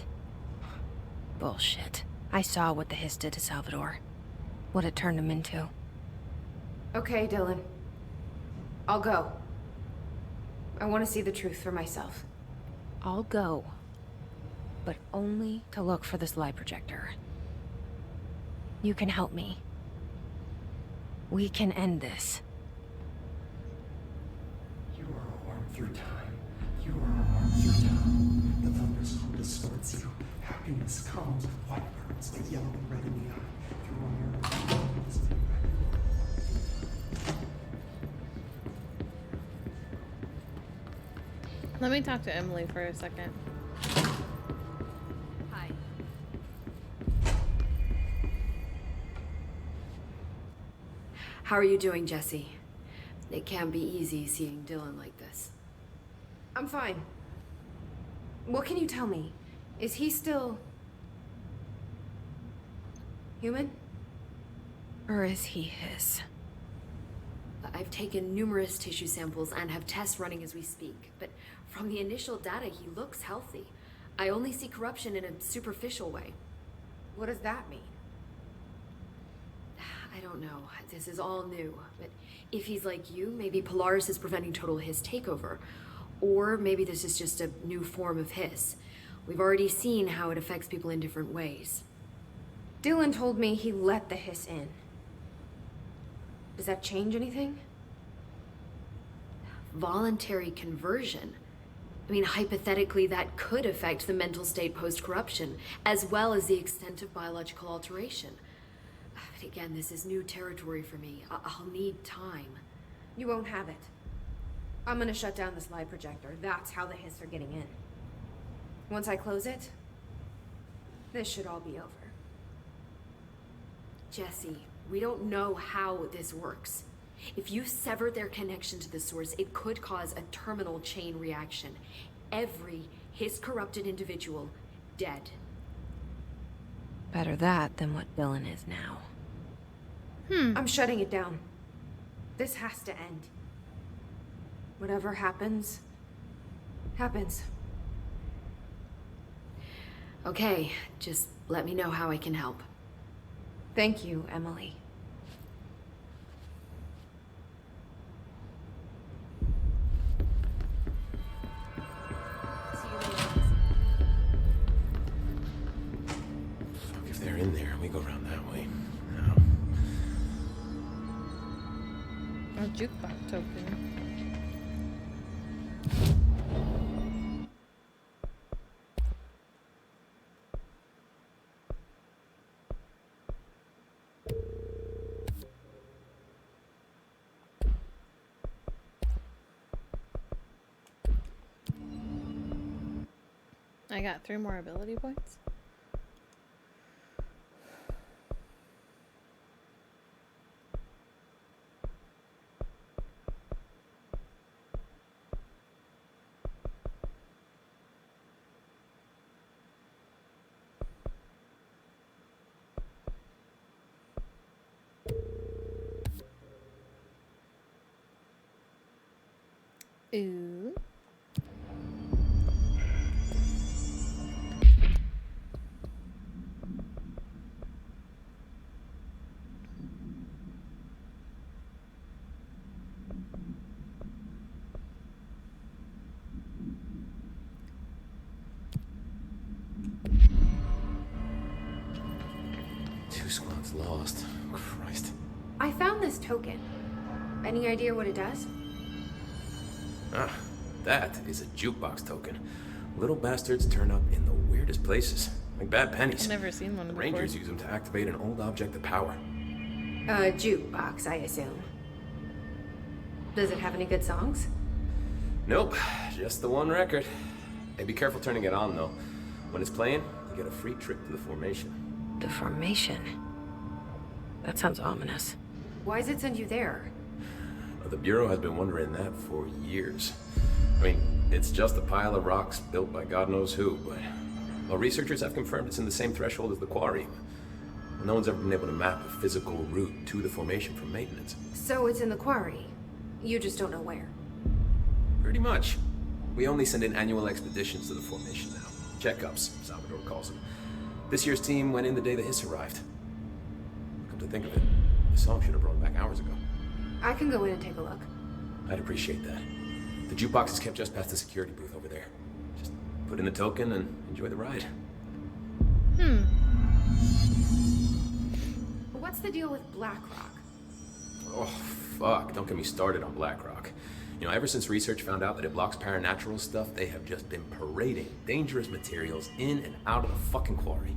Bullshit. I saw what the hiss did to Salvador. What it turned him into. Okay, Dylan. I'll go. I want to see the truth for myself. I'll go. But only to look for the slide projector. You can help me. We can end this. You are a worm through time. You are a worm through time. The thunder's home distorts you. Happiness comes with white burns, but yellow and red in the eye. Through a mirror. Let me talk to Emily for a second. Hi. How are you doing, Jesse? It can't be easy seeing Dylan like this. I'm fine. What can you tell me? Is he still... human? Or is he his? I've taken numerous tissue samples and have tests running as we speak, but from the initial data, he looks healthy. I only see corruption in a superficial way. What does that mean? I don't know. This is all new, but if he's like you, maybe Polaris is preventing total hiss takeover. Or maybe this is just a new form of hiss. We've already seen how it affects people in different ways. Dylan told me he let the hiss in. Does that change anything? Voluntary conversion. I mean, hypothetically, that could affect the mental state post-corruption, as well as the extent of biological alteration. But again, this is new territory for me. I'll need time. You won't have it. I'm gonna shut down the slide projector. That's how the hiss are getting in. Once I close it, this should all be over. Jesse, we don't know how this works. If you sever their connection to the source, it could cause a terminal chain reaction. Every hiss-corrupted individual dead. Better that than what Dylan is now. I'm shutting it down. This has to end. Whatever happens, happens. Okay, just let me know how I can help. Thank you, Emily. Fuck, if they're in there, we go around that way. No. A jukebox token. I got 3 more ability points. Ooh. Two squads lost. Christ. I found this token. Any idea what it does? Ah, that is a jukebox token. Little bastards turn up in the weirdest places, like bad pennies. I've never seen one The before. Rangers use them to activate an old object of power. A jukebox, I assume. Does it have any good songs? Nope, just the one record. Hey, be careful turning it on, though. When it's playing, you get a free trip to the formation. The formation? That sounds ominous. Why does it send you there? The Bureau has been wondering that for years. I mean, it's just a pile of rocks built by God knows who, but... Well, researchers have confirmed it's in the same threshold as the quarry. No one's ever been able to map a physical route to the formation from maintenance. So it's in the quarry. You just don't know where. Pretty much. We only send in annual expeditions to the formation now. Checkups, Salvador calls them. This year's team went in the day the hiss arrived. Come to think of it, the song should have brought back hours ago. I can go in and take a look. I'd appreciate that. The jukebox is kept just past the security booth over there. Just put in the token and enjoy the ride. What's the deal with Blackrock? Oh, fuck. Don't get me started on BlackRock. You know, ever since research found out that it blocks paranatural stuff, they have just been parading dangerous materials in and out of the fucking quarry.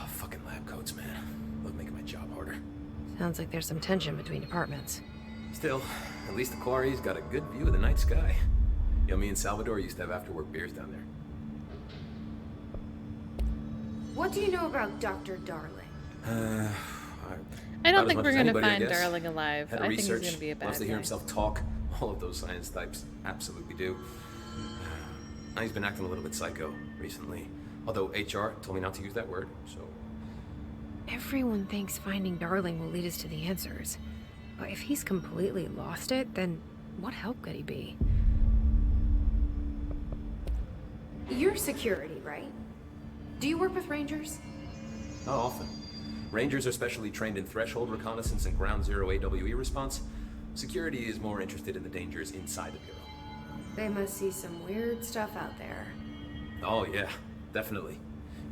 Fucking lab coats, man. Love making my job harder. Sounds like there's some tension between departments. Still, at least the quarry's got a good view of the night sky. You know, me and Salvador used to have after-work beers down there. What do you know about Dr. Darling? I don't About as think much we're as gonna anybody, I find guess. Darling alive. Head of I think he's research, gonna be a bad loves to hear guy. himself talk. All of those science types absolutely do. Now he's been acting a little bit psycho recently. Although HR told me not to use that word, so... Everyone thinks finding Darling will lead us to the answers. But if he's completely lost it, then what help could he be? You're security, right? Do you work with Rangers? Not often. Rangers are specially trained in threshold reconnaissance and ground zero AWE response. Security is more interested in the dangers inside the Bureau. They must see some weird stuff out there. Oh yeah, definitely.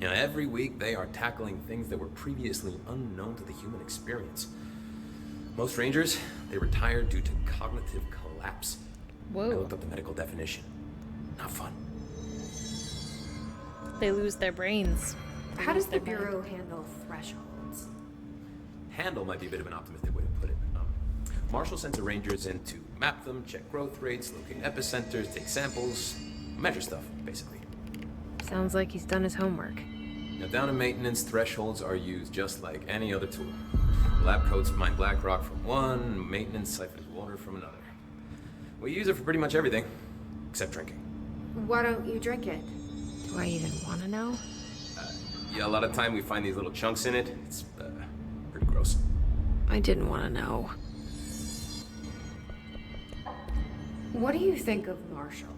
You know, every week they are tackling things that were previously unknown to the human experience. Most Rangers, they retire due to cognitive collapse. I Whoa. looked up the medical definition. Not fun. They lose their brains. They How lose does the their mind. Bureau handle thresholds? Handle might be a bit of an optimistic way to put it. Marshall sends the Rangers in to map them, check growth rates, locate epicenters, take samples, measure stuff, basically. Sounds like he's done his homework. Now, down in maintenance, thresholds are used just like any other tool. Lab coats mine black rock from one, maintenance siphons water from another. We use it for pretty much everything, except drinking. Why don't you drink it? Do I even want to know? Yeah, a lot of time we find these little chunks in it. It's pretty gross. I didn't want to know. What do you think of Marshall?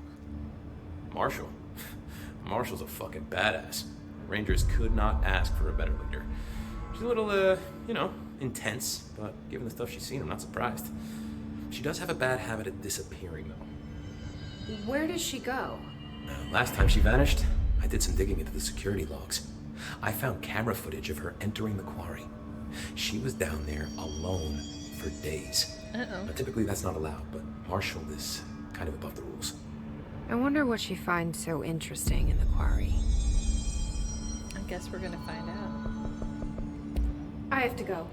Marshall? Marshall's a fucking badass. Rangers could not ask for a better leader. She's a little, you know, intense, but given the stuff she's seen, I'm not surprised. She does have a bad habit of disappearing, though. Where does she go? Last time she vanished, I did some digging into the security logs. I found camera footage of her entering the quarry. She was down there alone for days. Uh-oh. Now, typically that's not allowed, but Marshall is kind of above the rules. I wonder what she finds so interesting in the quarry. I guess we're gonna find out. I have to go.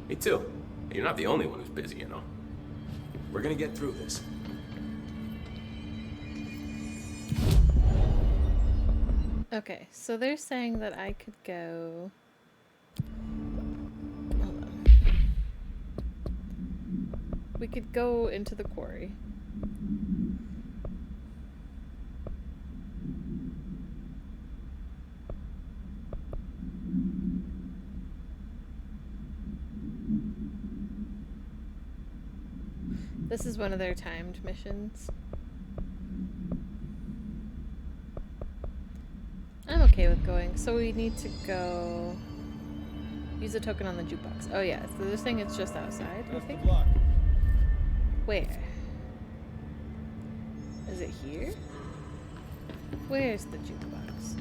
Me too. You're not the only one who's busy, you know. We're gonna get through this. Okay, so they're saying that I could go... Hold on. We could go into the quarry. This is one of their timed missions. I'm okay with going. So we need to go... Use a token on the jukebox. Oh yeah, so they're saying it's just outside, I think. Where? Is it here? Where's the jukebox?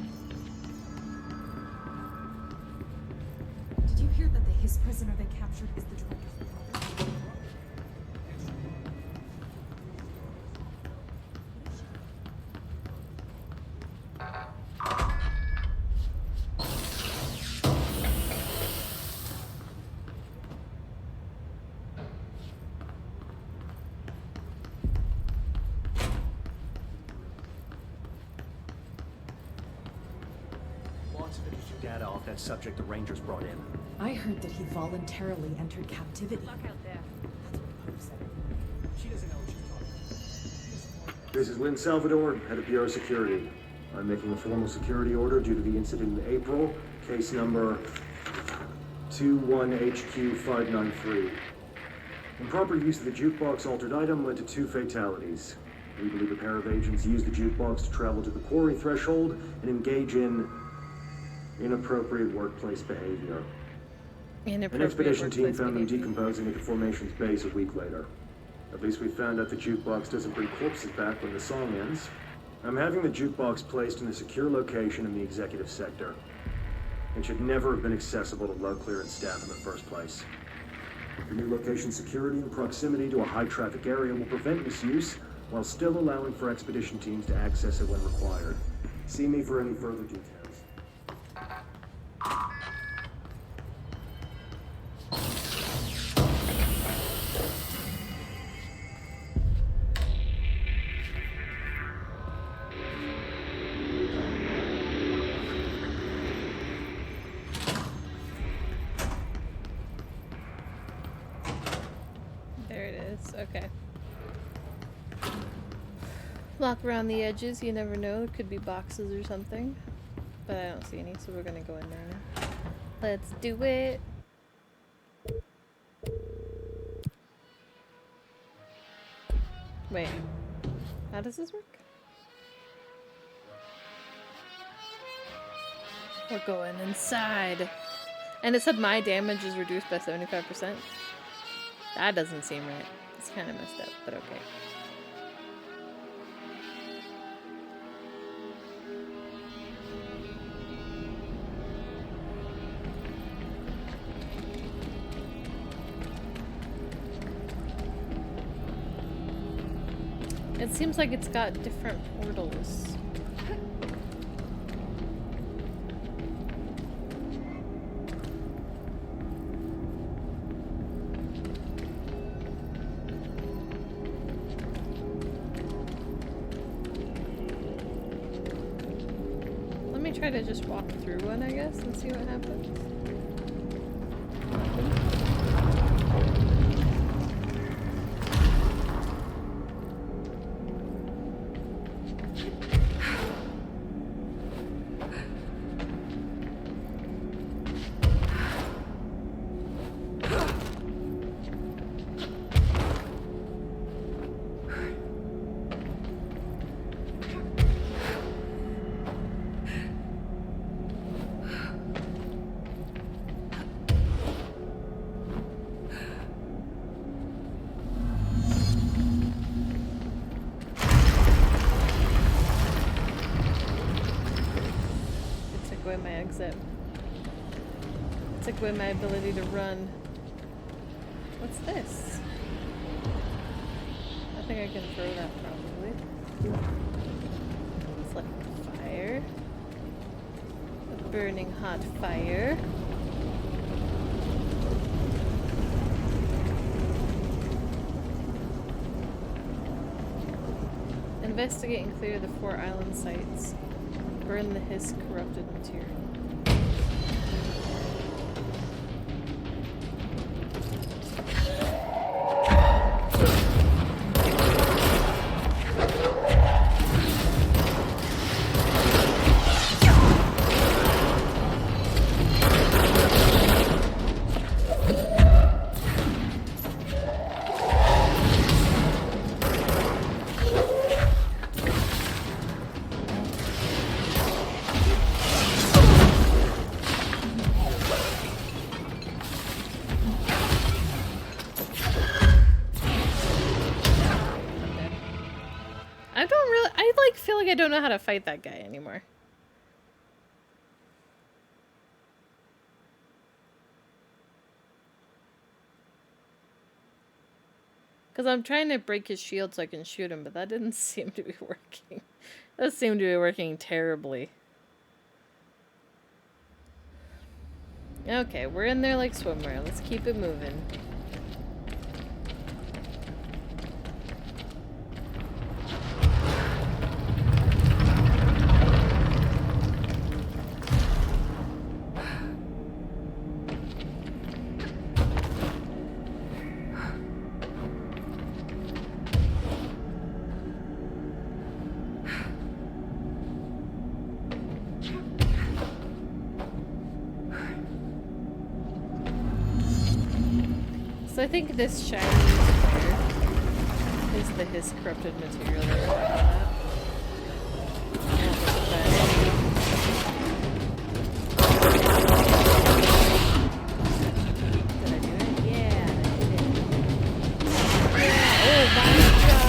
Did you hear that the Hiss prisoner they captured is the director's brother? Lots of interesting data off that subject the Rangers brought in. I heard that he voluntarily entered captivity. Look out there. That's what Pope said. She doesn't know what she's talking about. This is Lynn Salvador, head of PR Security. I'm making a formal security order due to the incident in April, case number 21HQ593. Improper use of the jukebox altered item led to 2 fatalities. We believe a pair of agents used the jukebox to travel to the quarry threshold and engage in inappropriate workplace behavior. An expedition team found them decomposing at the formation's base a week later. At least we found out the jukebox doesn't bring corpses back when the song ends. I'm having the jukebox placed in a secure location in the executive sector. It should never have been accessible to low clearance staff in the first place. The new location security and proximity to a high traffic area will prevent misuse while still allowing for expedition teams to access it when required. See me for any further details. Okay. Lock around the edges, you never know. It could be boxes or something. But I don't see any, so we're gonna go in there now. Let's do it! Wait. How does this work? We're going inside. And it said my damage is reduced by 75%. That doesn't seem right. It's kind of messed up, but okay. It seems like it's got different portals. Try to just walk through one, I guess, and see what happens. My exit. Took away my ability to run. What's this? I think I can throw that probably. It's like fire. A burning hot fire. Investigate and clear the 4 island sites. Burn the hiss corrupted material. I don't know how to fight that guy anymore. Because I'm trying to break his shield so I can shoot him, but that didn't seem to be working. That seemed to be working terribly. Okay, we're in there like swimwear. Let's keep it moving. So I think this shiny square is the his corrupted material that we're talking about. Did I do it? Yeah, I did it. Oh my god.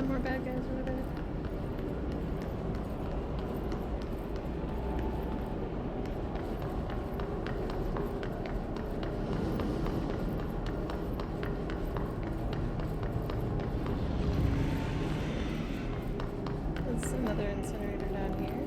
More bad guys over there. There's another incinerator down here.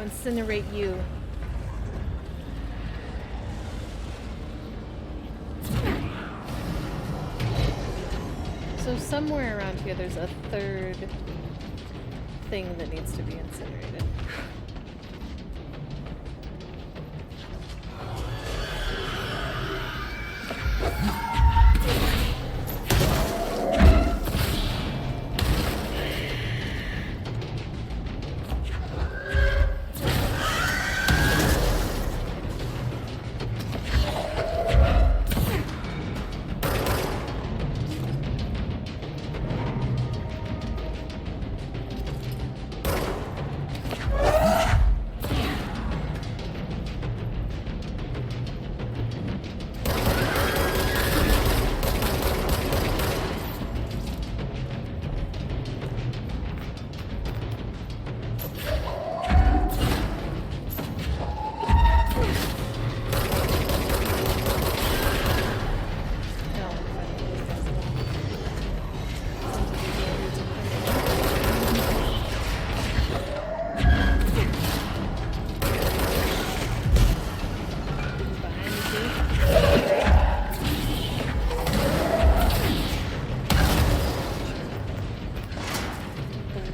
incinerate you. So somewhere around here there's a third thing that needs to be incinerated.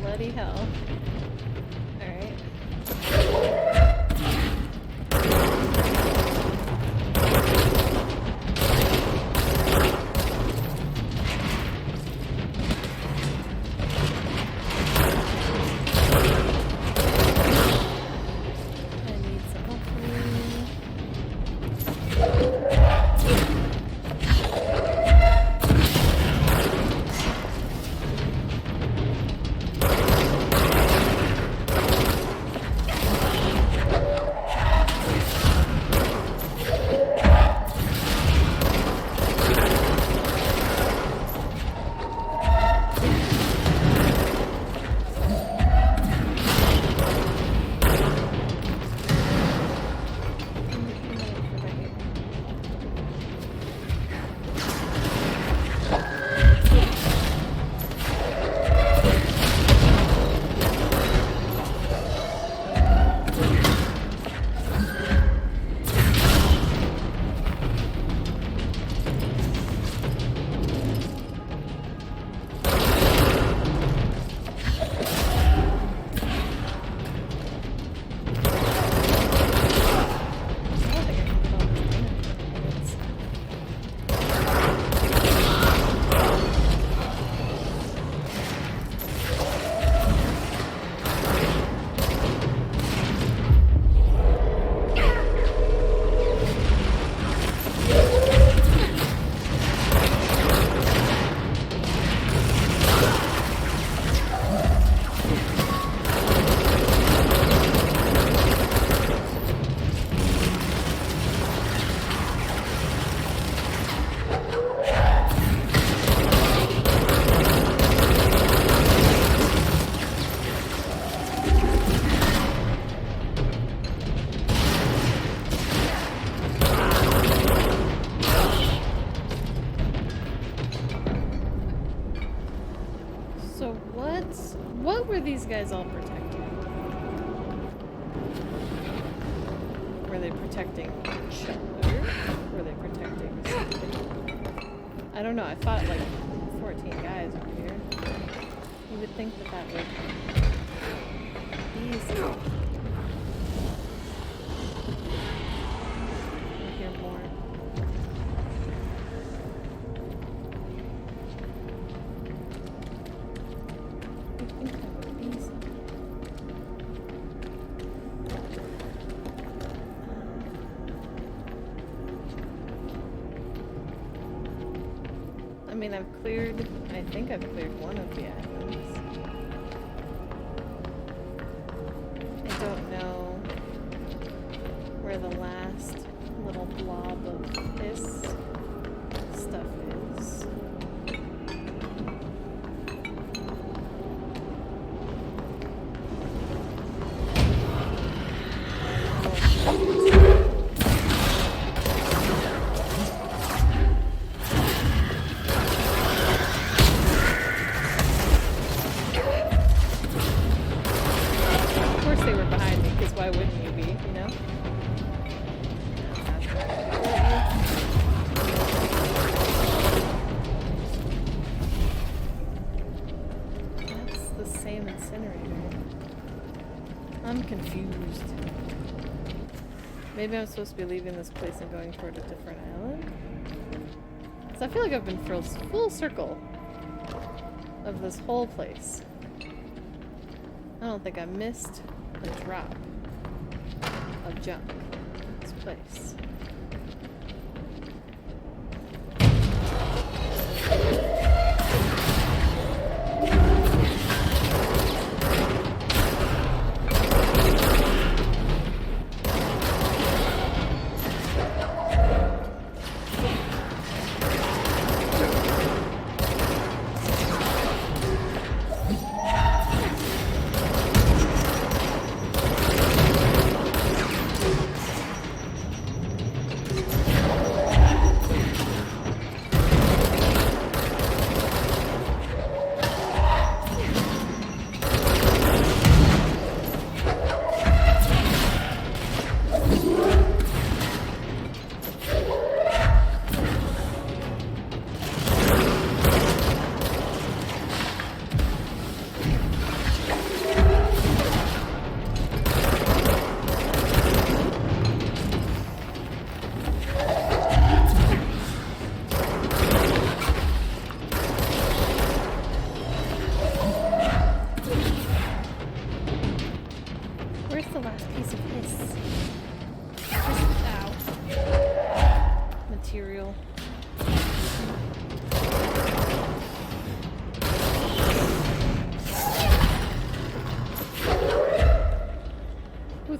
Bloody hell. Alright. I need some help from you. So what were these guys all protecting? Were they protecting each other? Were they protecting something? I don't know, I fought like 14 guys over here. You would think that that would be easy. I hear more. I think that would be easy. I mean, I think I've cleared one of the islands. I don't know where the last little blob of this stuff is. Maybe I'm supposed to be leaving this place and going toward a different island? Because I feel like I've been full circle of this whole place. I don't think I missed a drop of junk in this place.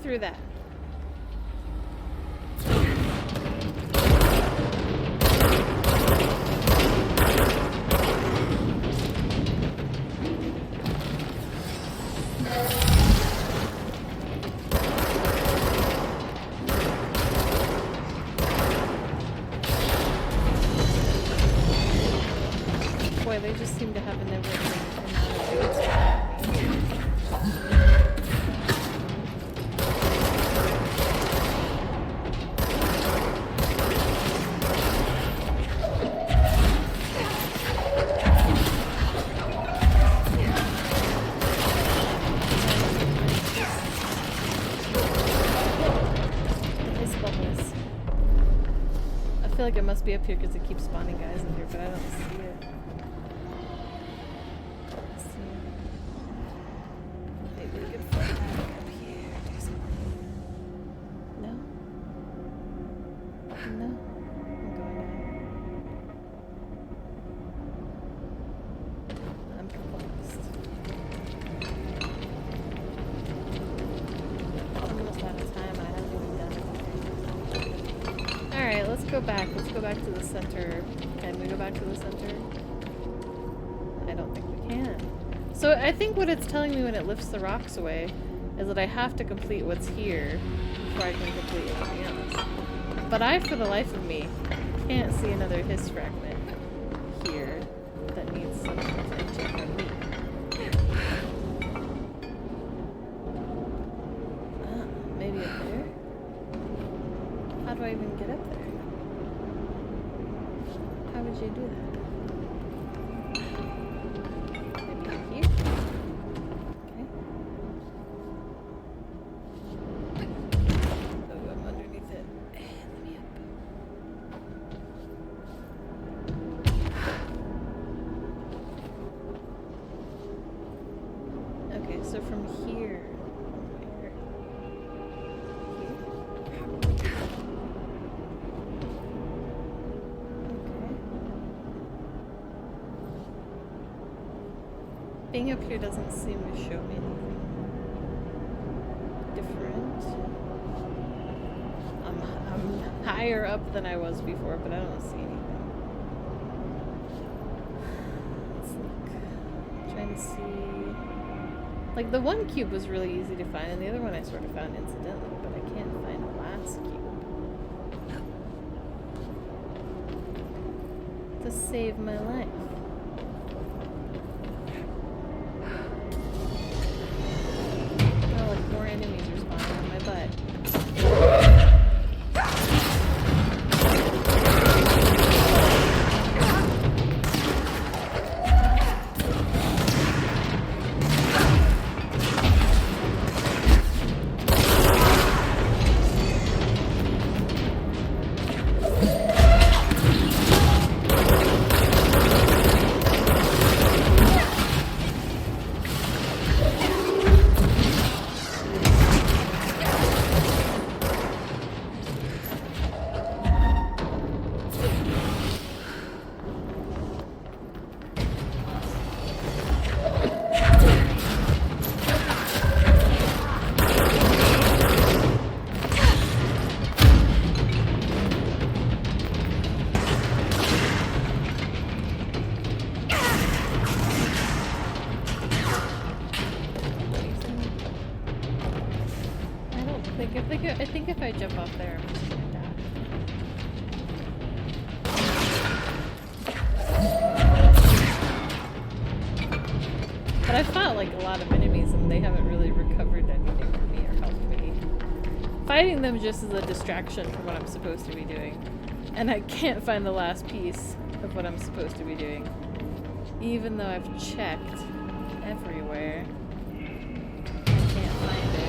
Through that. Boy, they just seem to have a never-ending amount of dudes to fight me. I feel like it must be up here because it keeps spawning guys in here, but I don't see it. Let's see. Maybe we could fly back up here. Do something. No? No? I'm going down. I'm perplexed. I'm almost out of time. I haven't even done anything. Alright, let's go back. Let's go back to the center. Can we go back to the center? I don't think we can. So I think what it's telling me when it lifts the rocks away is that I have to complete what's here before I can complete anything else. But I, for the life of me, can't see another hiss fragment here that needs some attention from me. Ah, maybe up there? How do I even get up there? How would you do that? Maybe up here? Okay. Oh, I'm underneath it. Let me up. Okay, so from here. Being up here doesn't seem to show me anything different. I'm higher up than I was before, but I don't see anything. Let's look. I'm trying to see. Like, the one cube was really easy to find, and the other one I sort of found incidentally, but I can't find the last cube. To save my life. More enemies are spawning on my butt. fighting them just as a distraction from what I'm supposed to be doing. And I can't find the last piece of what I'm supposed to be doing. Even though I've checked everywhere. I can't find it.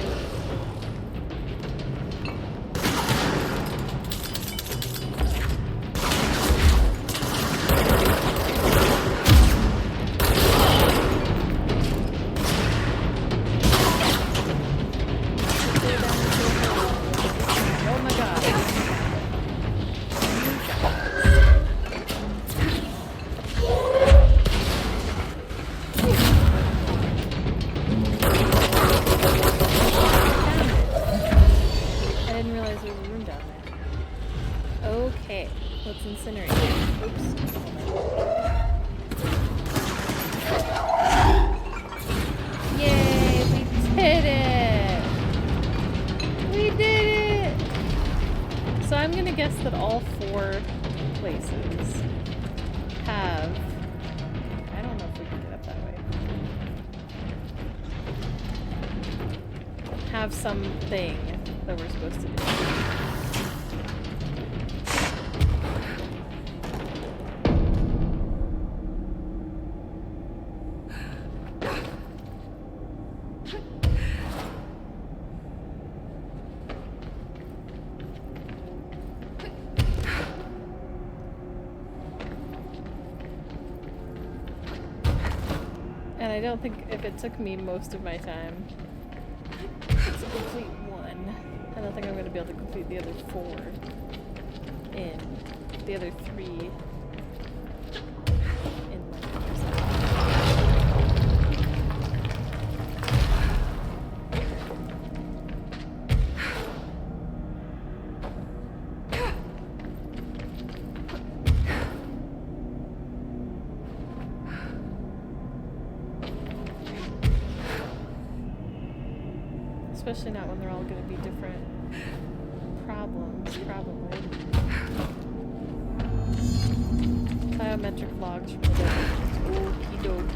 Something that we're supposed to do. And I don't think if it took me most of my time to complete one, I don't think I'm going to be able to complete the other 4 in the other 3 in one episode. Especially not when they're all going to be different problems, probably. Biometric logs from the desert. Okie doke.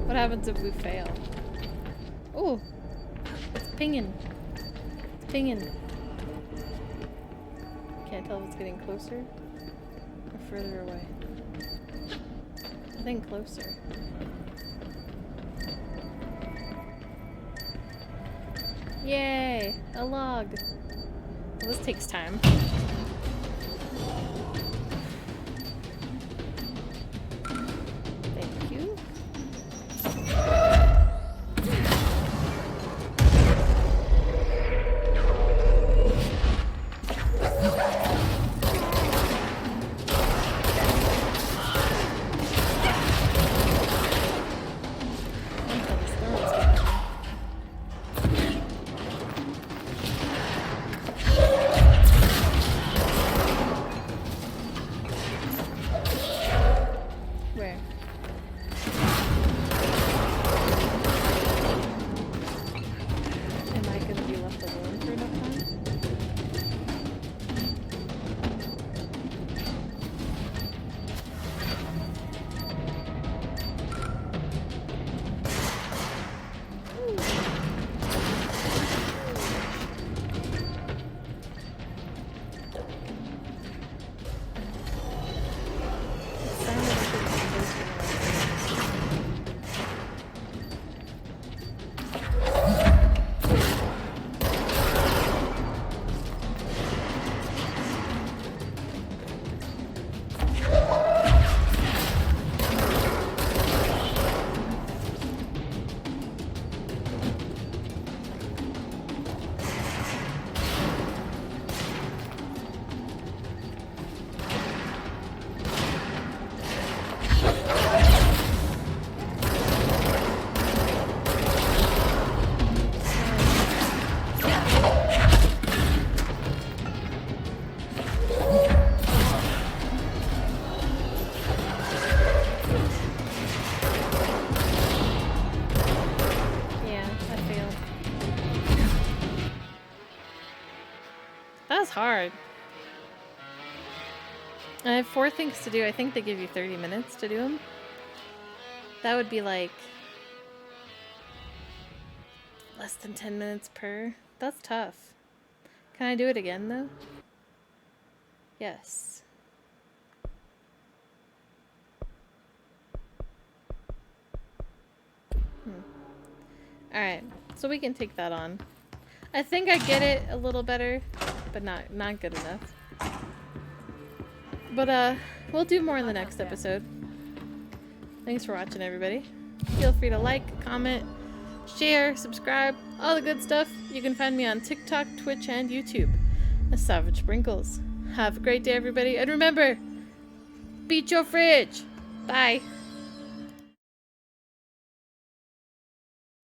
What happens if we fail? Oh, it's pinging. It's pinging. Can't tell if it's getting closer or further away. I think closer. Yay! A log. Well, this takes time. Thank you. hard. I have 4 things to do. I think they give you 30 minutes to do them. That would be like less than 10 minutes per. That's tough. Can I do it again though? Yes. Alright, so we can take that on. I think I get it a little better, but not good enough. But we'll do more in the next episode. Thanks for watching, everybody. Feel free to like, comment, share, subscribe, all the good stuff. You can find me on TikTok, Twitch, and YouTube as Savage Sprinkles. Have a great day, everybody, and remember, beat your fridge! Bye!